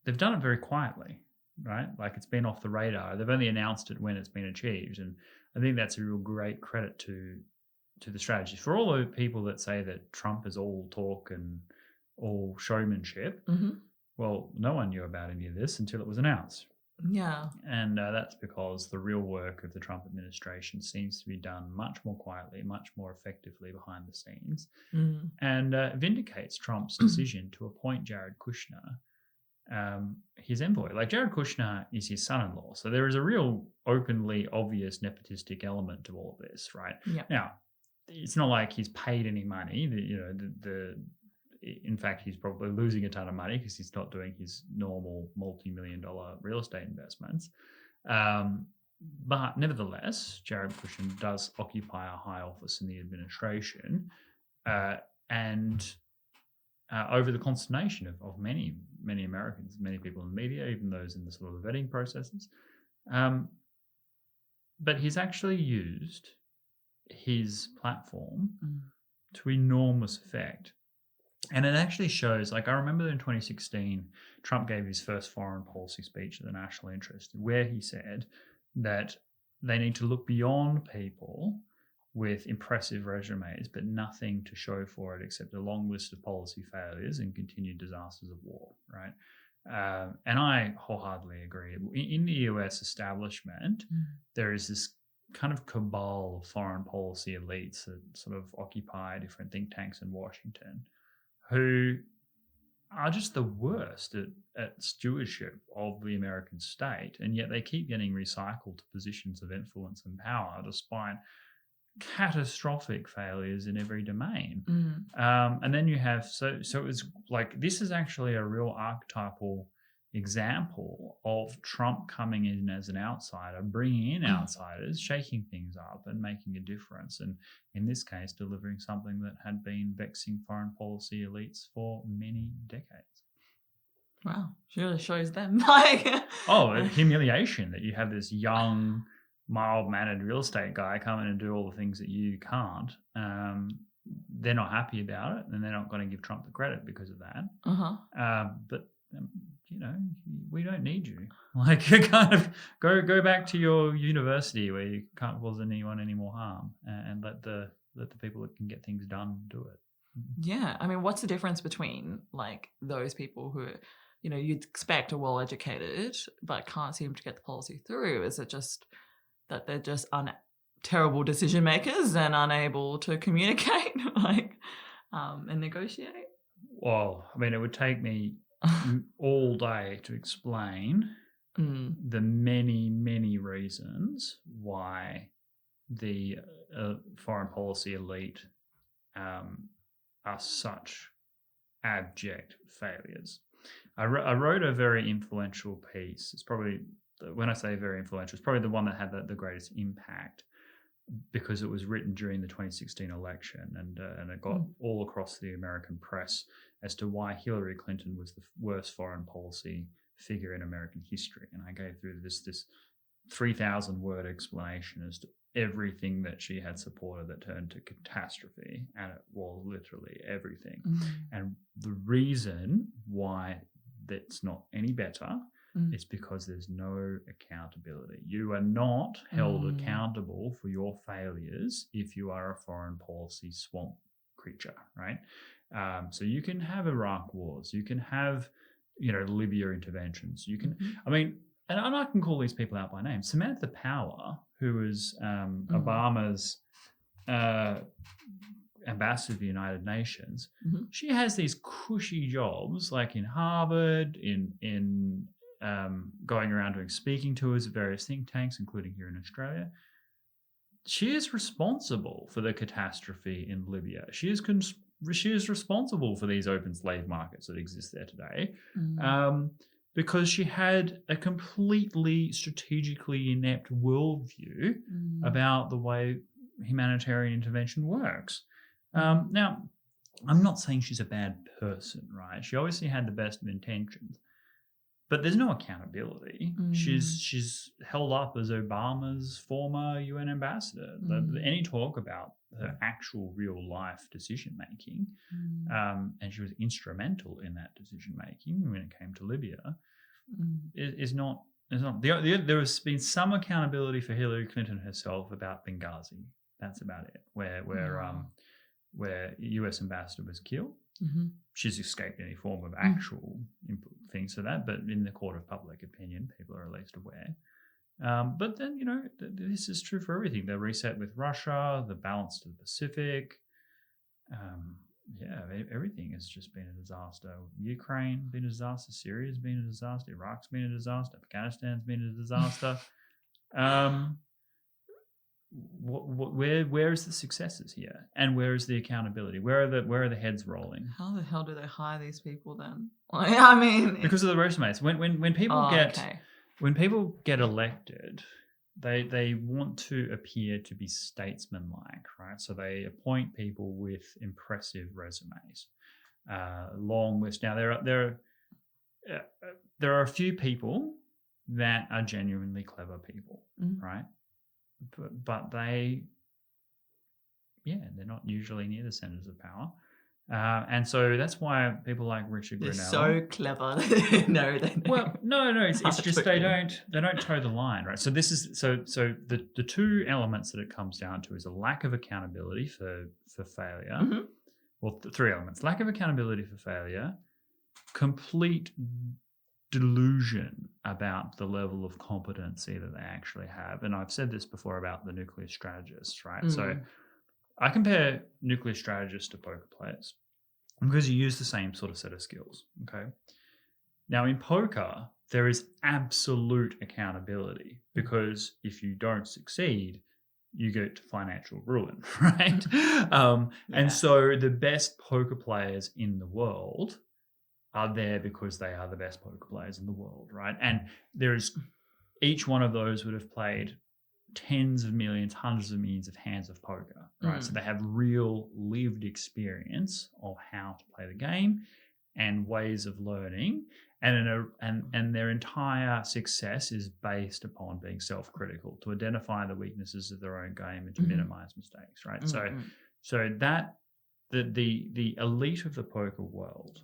they've done it very quietly, right? Like it's been off the radar. They've only announced it when it's been achieved. And I think that's a real great credit to the strategy. For all the people that say that Trump is all talk and all showmanship, well, no one knew about any of this until it was announced. Yeah. And that's because the real work of the Trump administration seems to be done much more quietly, much more effectively behind the scenes, and vindicates Trump's decision to appoint Jared Kushner his envoy. Like Jared Kushner is his son-in-law. So there is a real openly obvious nepotistic element to all of this, right? Yeah. Now, it's not like he's paid any money. In fact, he's probably losing a ton of money because he's not doing his normal multi-million-dollar real estate investments. But nevertheless, Jared Kushner does occupy a high office in the administration, and over the consternation of many, many Americans, many people in the media, even those in the sort of vetting processes. But he's actually used his platform to enormous effect. And it actually shows, like I remember in 2016, Trump gave his first foreign policy speech at the national interest, where he said that they need to look beyond people with impressive resumes, but nothing to show for it except a long list of policy failures and continued disasters of war, right? And I wholeheartedly agree. In the US establishment, there is this kind of cabal of foreign policy elites that sort of occupy different think tanks in Washington, who are just the worst at stewardship of the American state, and yet they keep getting recycled to positions of influence and power despite catastrophic failures in every domain. And then you have, so it's like, this is actually a real archetypal example of Trump coming in as an outsider, bringing in outsiders, shaking things up and making a difference. And in this case, delivering something that had been vexing foreign policy elites for many decades. Wow, really shows them. Humiliation that you have this young, mild-mannered real estate guy come in and do all the things that you can't. They're not happy about it, and they're not going to give Trump the credit because of that. But we don't need you. Like, you kind of go back to your university where you can't cause anyone any more harm, and let the people that can get things done do it. Yeah, I mean, what's the difference between like those people who, you'd expect are well educated but can't seem to get the policy through? Is it just that they're just terrible decision makers and unable to communicate, and negotiate? Well, I mean, it would take me all day to explain the many, many reasons why the foreign policy elite are such abject failures. I wrote a very influential piece. It's probably, when I say very influential, it's probably the one that had the greatest impact, because it was written during the 2016 election, and it got all across the American press as to why Hillary Clinton was the worst foreign policy figure in American history. And I gave through this 3,000-word explanation as to everything that she had supported that turned to catastrophe, and it was literally everything. And the reason why that's not any better It's because there's no accountability. You are not held accountable for your failures if you are a foreign policy swamp creature, right? So you can have Iraq wars, you can have, Libya interventions. You can, I mean, and I can call these people out by name. Samantha Power, who was Obama's ambassador to the United Nations, she has these cushy jobs, like in Harvard, in going around doing speaking tours at various think tanks, including here in Australia. She is responsible for the catastrophe in Libya. She is responsible for these open slave markets that exist there today, because she had a completely strategically inept worldview about the way humanitarian intervention works. Now, I'm not saying she's a bad person, right? She obviously had the best of intentions, but there's no accountability. She's held up as Obama's former UN ambassador. Any talk about her actual real life decision making, and she was instrumental in that decision making when it came to Libya, is not. There has been some accountability for Hillary Clinton herself about Benghazi. That's about it. Where US ambassador was killed. She's escaped any form of actual things to that, but in the court of public opinion, people are at least aware. But then, this is true for everything. The reset with Russia, the balance to the Pacific. Everything has just been a disaster. Ukraine been a disaster. Syria's been a disaster. Iraq's been a disaster. Afghanistan's been a disaster. Where is the successes here, and where is the accountability? Where are the heads rolling? How the hell do they hire these people then? I mean, because of the resumes. When people get elected, they want to appear to be statesman-like, right? So they appoint people with impressive resumes, long list. Now there are a few people that are genuinely clever people, right? But they're not usually near the centers of power. And so that's why people like Richard Grenell... They're so clever. No. Well, no, it's just they don't toe the line, right? So this is so the two elements that it comes down to is a lack of accountability for failure. Well, three elements: lack of accountability for failure, complete delusion about the level of competency that they actually have. And I've said this before about the nuclear strategists, right? So I compare nuclear strategists to poker players because you use the same sort of set of skills, okay? Now in poker, there is absolute accountability because if you don't succeed, you get to financial ruin, right? And so the best poker players in the world are there because they are the best poker players in the world, right? And each one of those would have played tens of millions, hundreds of millions of hands of poker, right? So they have real lived experience of how to play the game and ways of learning, and their entire success is based upon being self-critical, to identify the weaknesses of their own game and to minimize mistakes, right? So that the elite of the poker world,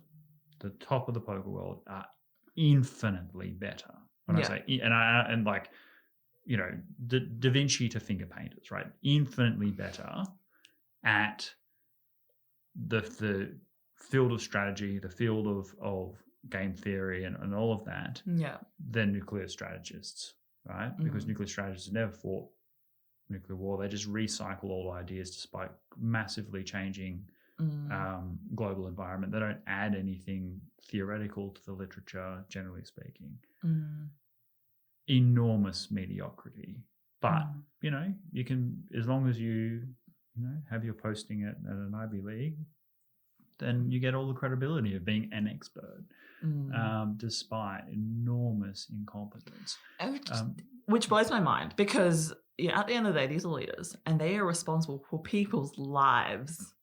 the top of the poker world, are infinitely better. When I say, Da Vinci to finger painters, right? Infinitely better at the field of strategy, the field of game theory and all of that than nuclear strategists, right? Because nuclear strategists never fought nuclear war. They just recycle all ideas despite massively changing global environment. They don't add anything theoretical to the literature, generally speaking. Enormous mediocrity. But, you can, as long as you have your posting at an Ivy League, then you get all the credibility of being an expert, despite enormous incompetence. Which blows my mind because at the end of the day, these are leaders and they are responsible for people's lives.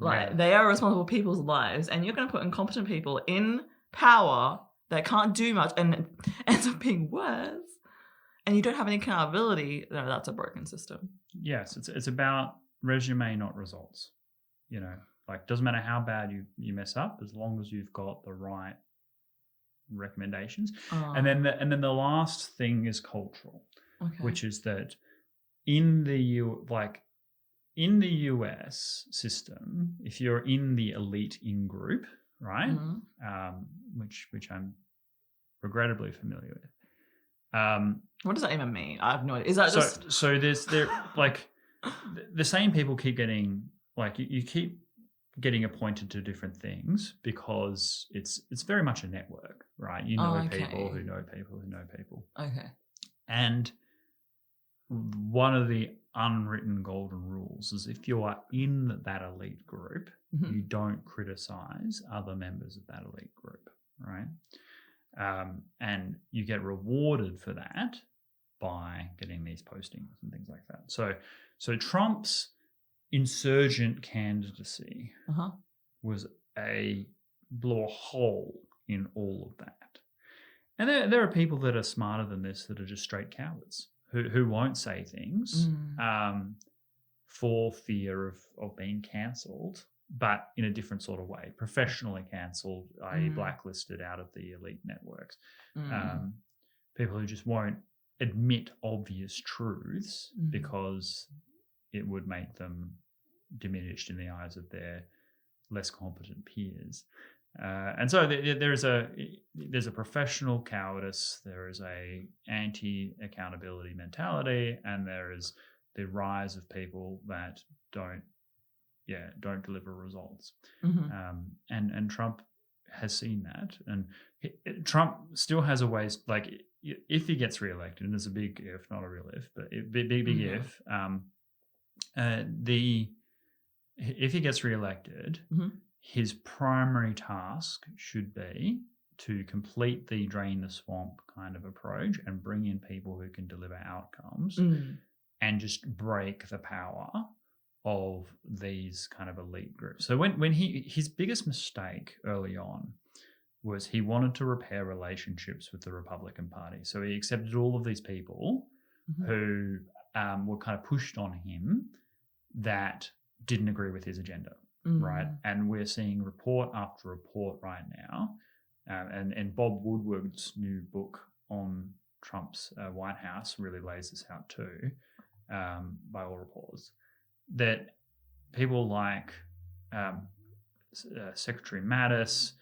They are responsible for people's lives, and you're going to put incompetent people in power that can't do much and ends up being worse, and you don't have any accountability. No, that's a broken system. Yes, it's about resume, not results. Doesn't matter how bad you mess up, as long as you've got the right recommendations. Oh. And then the last thing is cultural, which is that in the US system, if you're in the elite in-group, right, which I'm regrettably familiar with. What does that even mean? I have no idea. Is that so there like the same people keep getting like you keep getting appointed to different things because it's very much a network, right? You know people who know people who know people. Okay. And one of the unwritten golden rules is if you are in that elite group, you don't criticize other members of that elite group, right? And you get rewarded for that by getting these postings and things like that. So Trump's insurgent candidacy blew a hole in all of that. And there are people that are smarter than this that are just straight cowards who won't say things for fear of being cancelled, but in a different sort of way, professionally cancelled, i.e. blacklisted out of the elite networks. People who just won't admit obvious truths because it would make them diminished in the eyes of their less competent peers. And so there's a professional cowardice, there is a anti-accountability mentality, and there is the rise of people that don't deliver results. And Trump has seen that, and Trump still has a ways, like if he gets reelected, and it's a big if, not a real if, but big if, if he gets reelected, his primary task should be to complete the drain the swamp kind of approach and bring in people who can deliver outcomes and just break the power of these kind of elite groups. So when his biggest mistake early on was he wanted to repair relationships with the Republican Party. So he accepted all of these people who were kind of pushed on him that didn't agree with his agenda, right? And we're seeing report after report right now, and Bob Woodward's new book on Trump's White House really lays this out too, by all reports, that people like Secretary Mattis,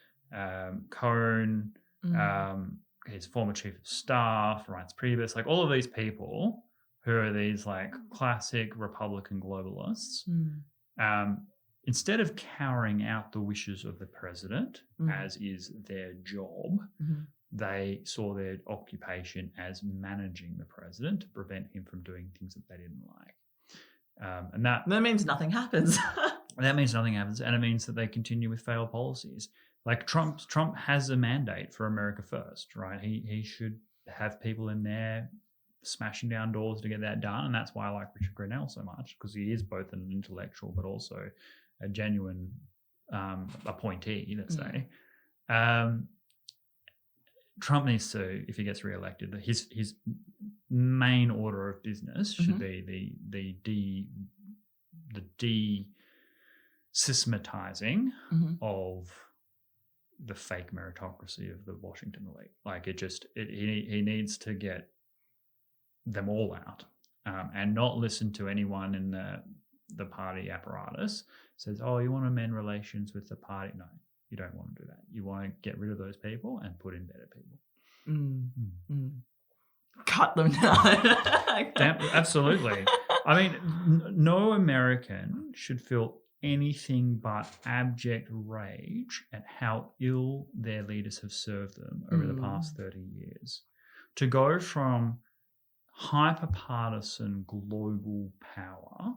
Cohn, his former chief of staff, Reince Priebus, like all of these people who are these like classic Republican globalists, instead of carrying out the wishes of the president, as is their job, they saw their occupation as managing the president to prevent him from doing things that they didn't like. And that means nothing happens. That means nothing happens, and it means that they continue with failed policies. Like Trump has a mandate for America First, right? He should have people in there smashing down doors to get that done, and that's why I like Richard Grenell so much, because he is both an intellectual but also a genuine appointee, let's say. Trump needs to, if he gets reelected, his main order of business should be the de-systematizing of the fake meritocracy of the Washington elite. Like he needs to get them all out, and not listen to anyone in the party apparatus says, oh, you want to mend relations with the party. No, you don't want to do that. You want to get rid of those people and put in better people. Cut them down. Absolutely. I mean, no American should feel anything but abject rage at how ill their leaders have served them over the past 30 years. To go from hyper-partisan global power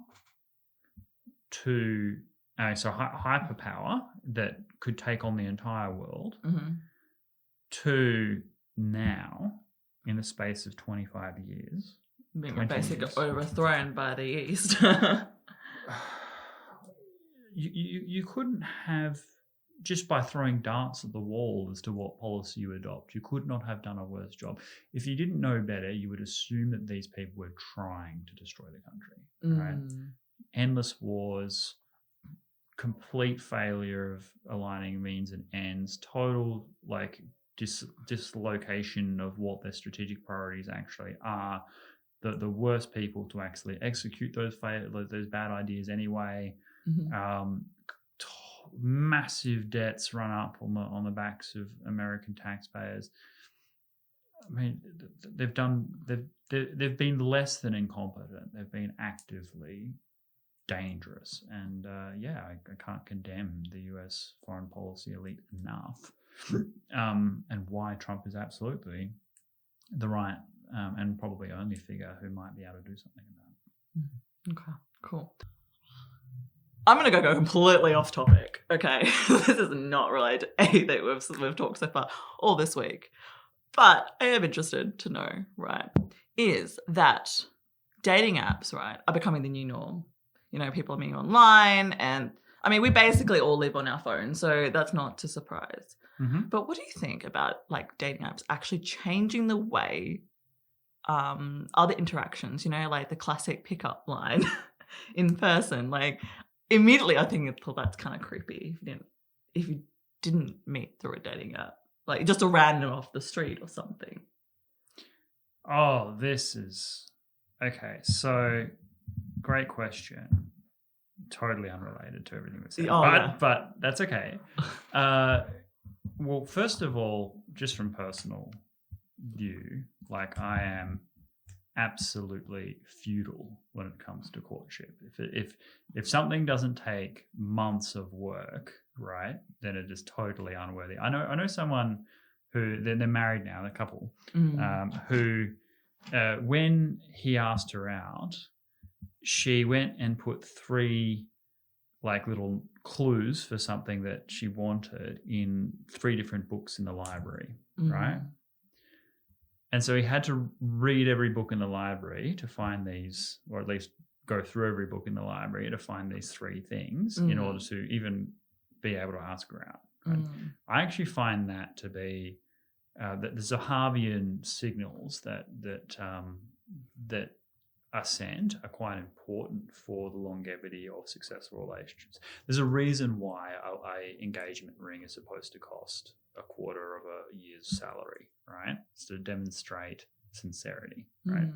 to hyperpower that could take on the entire world to now, in the space of 25 years, being basically overthrown by the East. You couldn't have, just by throwing darts at the wall as to what policy you adopt, you could not have done a worse job. If you didn't know better, you would assume that these people were trying to destroy the country, right? Endless wars, complete failure of aligning means and ends, total like dislocation of what their strategic priorities actually are. The worst people to actually execute those bad ideas anyway. Massive debts run up on the backs of American taxpayers. I mean, they've been less than incompetent. They've been actively dangerous, and I can't condemn the US foreign policy elite enough, and why Trump is absolutely the right and probably only figure who might be able to do something about it. Okay, cool. I'm going to go completely off topic, okay? This is not related to anything we've talked so far all this week. But I am interested to know, right, is that dating apps, right, are becoming the new norm. You know, people are meeting online, and I mean, we basically all live on our phones, so that's not to surprise. But what do you think about like dating apps actually changing the way other interactions, you know, like the classic pickup line in person? Like immediately I think that's kind of creepy if you didn't meet through a dating app. Like just a random off the street or something. Oh, this is... Okay, so great question. Totally unrelated to everything we've said. But that's okay. Well, first of all, just from personal view, like I am absolutely feudal when it comes to courtship. If something doesn't take months of work, right, then it is totally unworthy. I know someone who they're married now, a couple, who when he asked her out, she went and put 3 like little clues for something that she wanted in 3 different books in the library, right? And so he had to read every book in the library to find these, or at least go through every book in the library to find these 3 things in order to even be able to ask her out. Right? I actually find that to be that the Zahavian signals that are sent are quite important for the longevity of successful relationships. There's a reason why a engagement ring is supposed to cost a quarter of a year's salary, right? It's to demonstrate sincerity, right?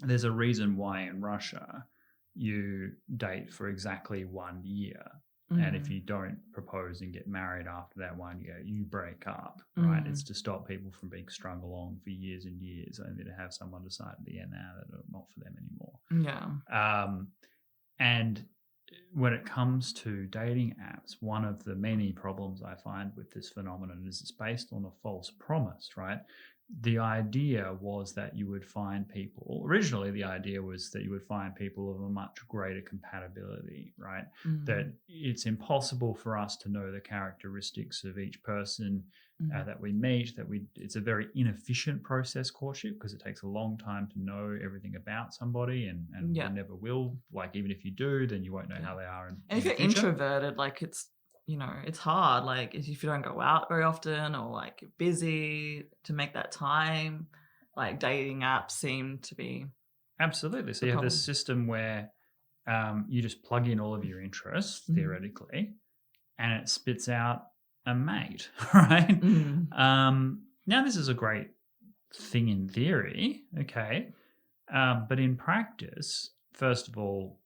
There's a reason why in Russia you date for exactly 1 year. And if you don't propose and get married after that 1 year, you break up, right? It's to stop people from being strung along for years and years, only to have someone decide at the end now that it's not for them anymore. Yeah. And when it comes to dating apps, one of the many problems I find with this phenomenon is it's based on a false promise, right? The idea was that you would find people, originally the idea was that you would find people of a much greater compatibility, right? That it's impossible for us to know the characteristics of each person that we meet, it's a very inefficient process, courtship, because it takes a long time to know everything about somebody and you never will. Like even if you do, then you won't know how they are. And if you're introverted, like it's, you know, it's hard, like if you don't go out very often or like you're busy to make that time, like dating apps seem to be... Absolutely. So you have this system where you just plug in all of your interests, theoretically, and it spits out a mate, right? Now this is a great thing in theory, okay, but in practice, first of all,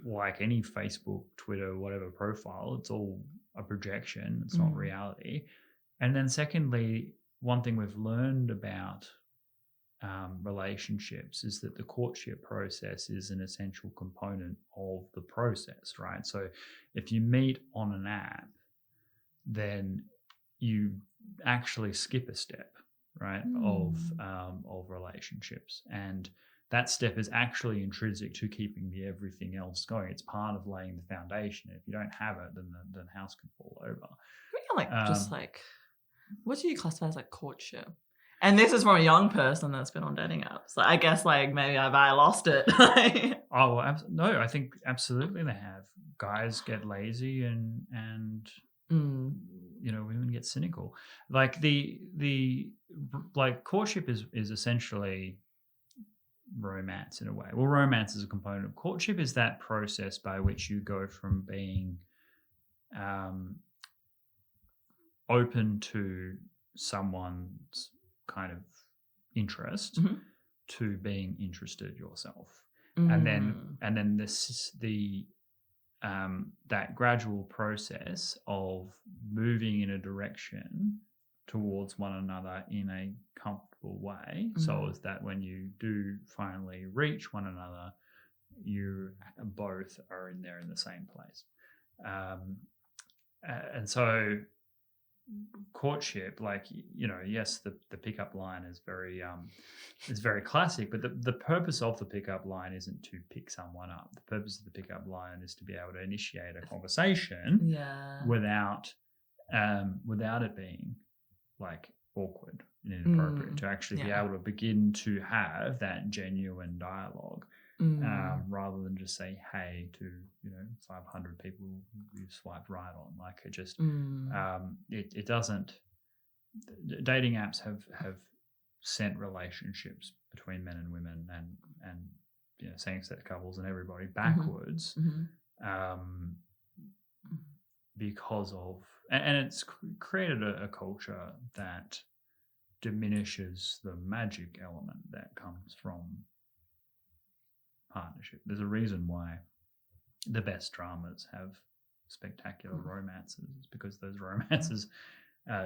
like any Facebook, Twitter, whatever profile, it's all a projection. It's not reality. And then secondly, one thing we've learned about relationships is that the courtship process is an essential component of the process, right? So if you meet on an app, then you actually skip a step, right, of relationships. And that step is actually intrinsic to keeping the everything else going. It's part of laying the foundation. If you don't have it, then the house can fall over. What do you classify as like courtship? And this is from a young person that's been on dating apps. Like, I guess like maybe I lost it. No, I think absolutely they have. Guys get lazy and you know, women get cynical. Like like courtship is essentially romance in a way. Well, romance is a component of courtship. Is that process by which you go from being open to someone's kind of interest to being interested yourself. And then that gradual process of moving in a direction towards one another in a comfortable way, so as that when you do finally reach one another, you both are in there in the same place. And so courtship, like, you know, yes, the pickup line is very classic, but the purpose of the pickup line isn't to pick someone up. The purpose of the pickup line is to be able to initiate a conversation without it being like awkward and inappropriate, to actually be able to begin to have that genuine dialogue, rather than just say hey to, you know, 500 people you swiped right on. Like, it just it doesn't. Dating apps have sent relationships between men and women and you know, same-sex couples and everybody backwards, because of, and it's created a culture that diminishes the magic element that comes from partnership. There's a reason why the best dramas have spectacular romances. It's because those romances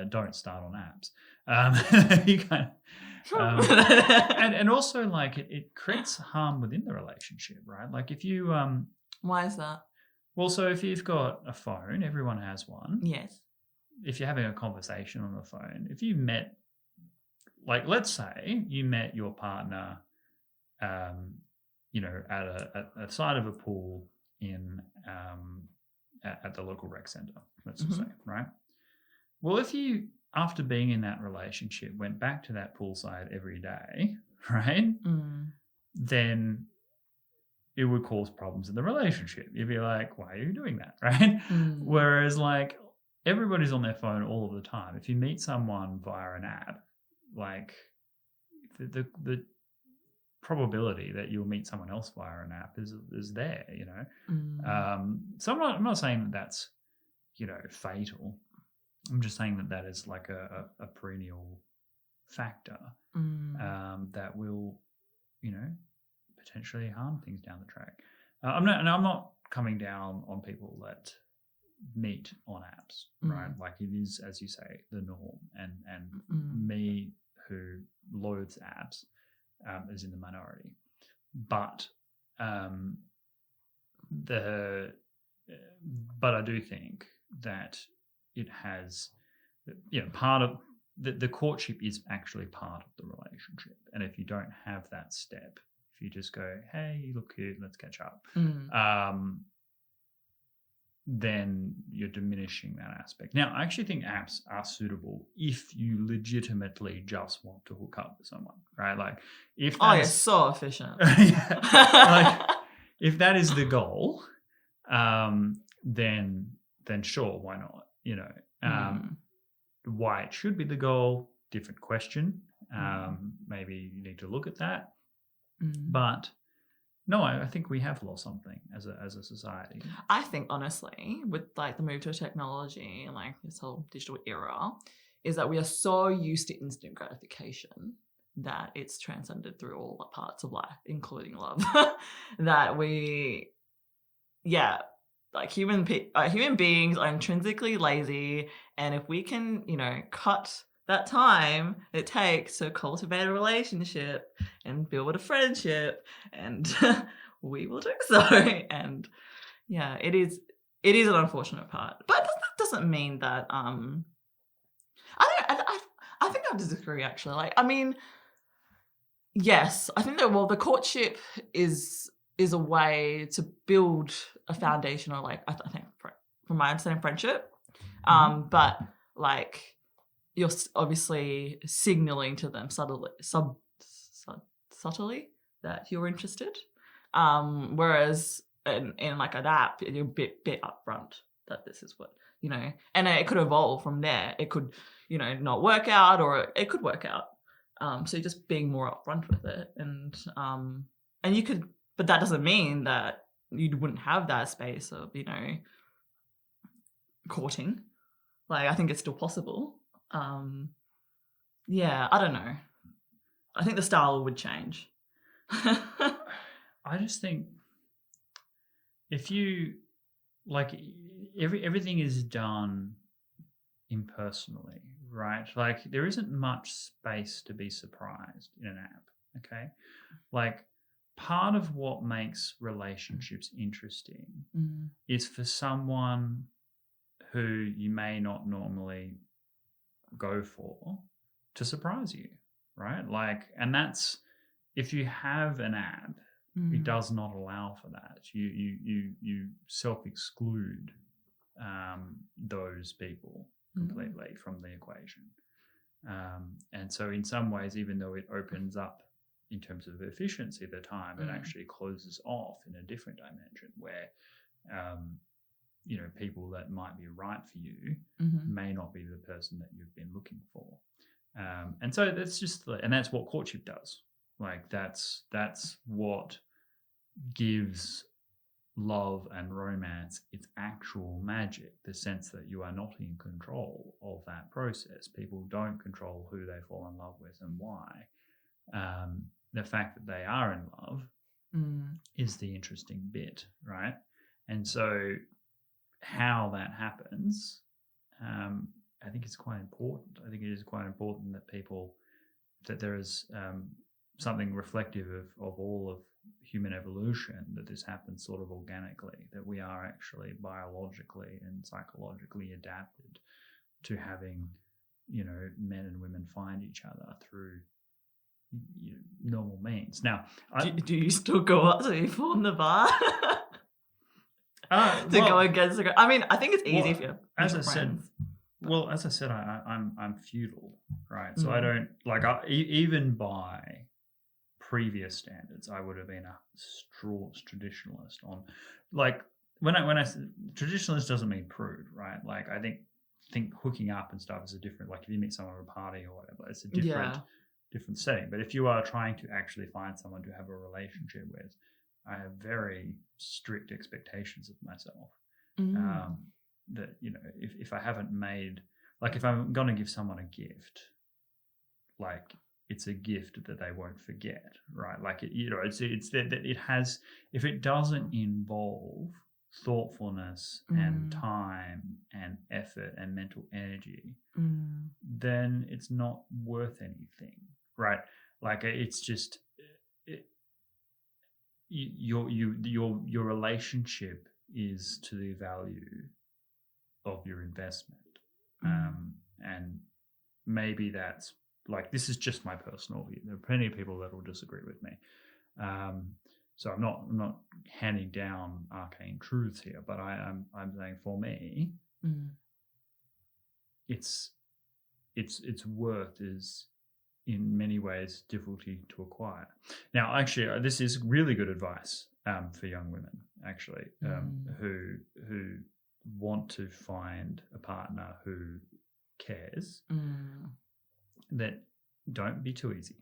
don't start on apps. You kind of, and also, like, it creates harm within the relationship, right? Like, if you why is that? Well, so if you've got a phone, everyone has one. Yes. If you're having a conversation on the phone, if you met, like, let's say you met your partner, you know, at a side of a pool in at the local rec centre, let's just say, right? Well, if you, after being in that relationship, went back to that poolside every day, right? Then it would cause problems in the relationship. You'd be like, why are you doing that, right? Whereas, like, everybody's on their phone all of the time. If you meet someone via an app, like, the probability that you'll meet someone else via an app is there, you know. So I'm not saying that that's, you know, fatal. I'm just saying that that is like a perennial factor that will, you know, potentially harm things down the track. I'm not coming down on people that meet on apps, right? Like, it is, as you say, the norm, and me, who loathes apps, is in the minority. But I do think that it has, you know, part of the courtship is actually part of the relationship. And if you don't have that step, if you just go, hey, you look cute, let's catch up, then you're diminishing that aspect. Now, I actually think apps are suitable if you legitimately just want to hook up with someone, right? Like, if you're so efficient. Like, if that is the goal, then sure, why not? You know, why it should be the goal, different question. Maybe you need to look at that. But no, I think we have lost something as a society. I think, honestly, with like the move to technology and like this whole digital era, is that we are so used to instant gratification that it's transcended through all parts of life, including love, that we, like human beings are intrinsically lazy, and if we can, you know, cut that time it takes to cultivate a relationship and build a friendship, and we will do so. And yeah, it is an unfortunate part, but that doesn't mean that I think I disagree, actually. Like, I mean, yes, I think that, well, the courtship is a way to build a foundation, or like, I think from my understanding, friendship, but like, you're obviously signaling to them subtly that you're interested. Whereas in like an app, you're a bit upfront that this is what, you know, and it could evolve from there. It could, you know, not work out, or it could work out. So you're just being more upfront with it, and you could, but that doesn't mean that you wouldn't have that space of, you know, courting. Like, I think it's still possible. Yeah, I don't know. I think the style would change. I just think if you like everything is done impersonally, right? Like there isn't much space to be surprised in an app. Okay. Like part of what makes relationships interesting is for someone who you may not normally go for to surprise you, right? Like, and that's if you have an app, it does not allow for that. You self-exclude those people completely from the equation. And so in some ways, even though it opens up in terms of efficiency the time, it actually closes off in a different dimension where you know, people that might be right for you may not be the person that you've been looking for. And so that's just, and that's what courtship does. Like that's what gives love and romance its actual magic, the sense that you are not in control of that process. People don't control who they fall in love with and why. The fact that they are in love is the interesting bit, right? And so how that happens, I think it's quite important. I think it is quite important that there is something reflective of all of human evolution, that this happens sort of organically, that we are actually biologically and psychologically adapted to having, you know, men and women find each other through normal means. Now, do you still go up to people in the bar? to go against the girl? I mean, I think it's easy if you're as I friends. said, I'm feudal, right? So I don't even by previous standards, I would have been a straught traditionalist on, like, when I say traditionalist doesn't mean prude, right? Like I think hooking up and stuff is a different, like if you meet someone at a party or whatever, it's a different setting. But if you are trying to actually find someone to have a relationship with, I have very strict expectations of myself. That, you know, if I haven't made, like if I'm going to give someone a gift, like it's a gift that they won't forget, right? Like it, you know, it's that it has, if it doesn't involve thoughtfulness and time and effort and mental energy, then it's not worth anything, right? Like it's just your relationship is to the value of your investment, and maybe that's, like, this is just my personal view. There are plenty of people that will disagree with me. So I'm not handing down arcane truths here, but I'm saying for me, its worth is in many ways difficulty to acquire. Now, actually, this is really good advice for young women, actually, who want to find a partner who cares. That don't be too easy.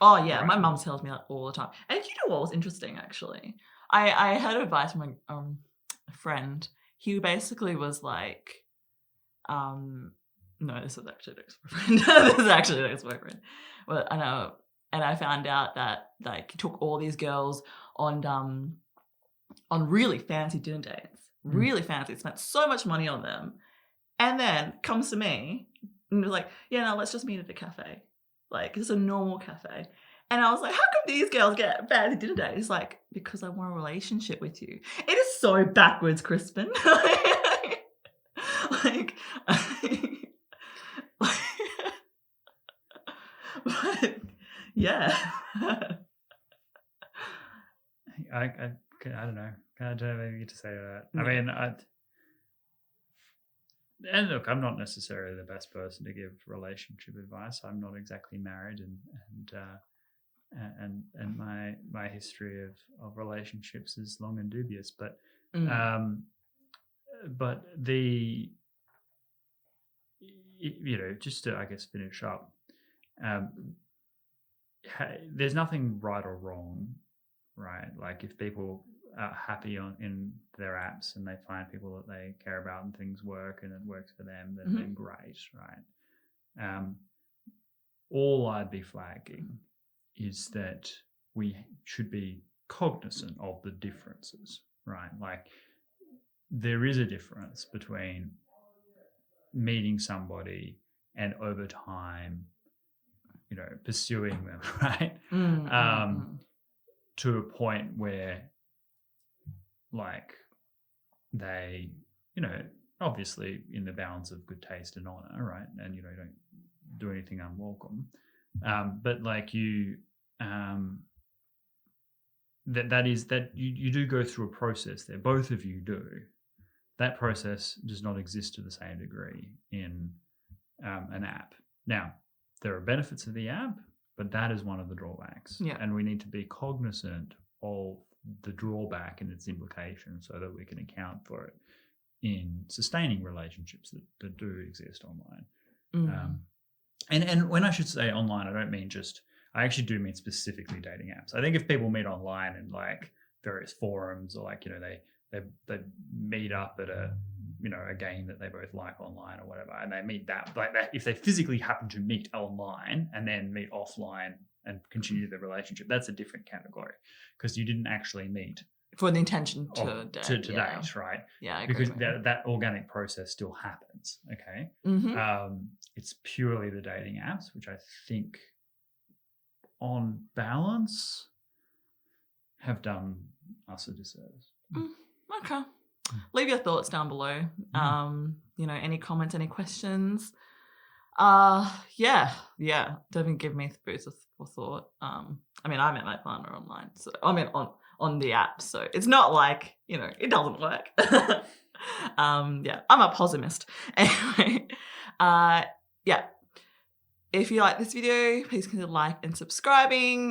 Oh yeah, right? My mum tells me that all the time. And you know what was interesting, actually? I had advice from a friend. He basically was like, no, this is actually an ex-boyfriend. This is actually an ex-boyfriend. Well, I know, and I found out that like he took all these girls on really fancy dinner dates, really fancy. Spent so much money on them, and then comes to me and was like, yeah, no, let's just meet at a cafe. Like, it's a normal cafe. And I was like, how come these girls get fancy dinner dates? He's like, because I want a relationship with you. It is so backwards, Crispin. But yeah. I don't know. I don't have anything to say to that. I mean, and look, I'm not necessarily the best person to give relationship advice. I'm not exactly married, and my history of relationships is long and dubious. But the, you know, just to, I guess, finish up, there's nothing right or wrong, right? Like if people are happy in their apps and they find people that they care about and things work and it works for them, then great, right? All I'd be flagging is that we should be cognizant of the differences, right? Like there is a difference between meeting somebody and over time, pursuing them, right? To a point where like they, obviously in the bounds of good taste and honor, right? And, you don't do anything unwelcome. But like you, that you do go through a process there. Both of you do. That process does not exist to the same degree in an app. Now, there are benefits of the app, but that is one of the drawbacks. Yeah. And we need to be cognizant of the drawback and its implications so that we can account for it in sustaining relationships that do exist online. And when I should say online, I don't mean I actually do mean specifically dating apps. I think if people meet online in like various forums or like, they meet up at a game that they both like online or whatever, and they meet that, if they physically happen to meet online and then meet offline and continue the relationship, that's a different category because you didn't actually meet for the intention to date, right? Yeah, I agree. Because that organic process still happens. Okay, it's purely the dating apps, which I think, on balance, have done us a disservice. Okay. Leave your thoughts down below. Any comments, any questions? Definitely give me food for thought. I met my partner online, so on the app, so it's not like, it doesn't work. I'm a pessimist. Anyway, if you like this video, please consider like and subscribing.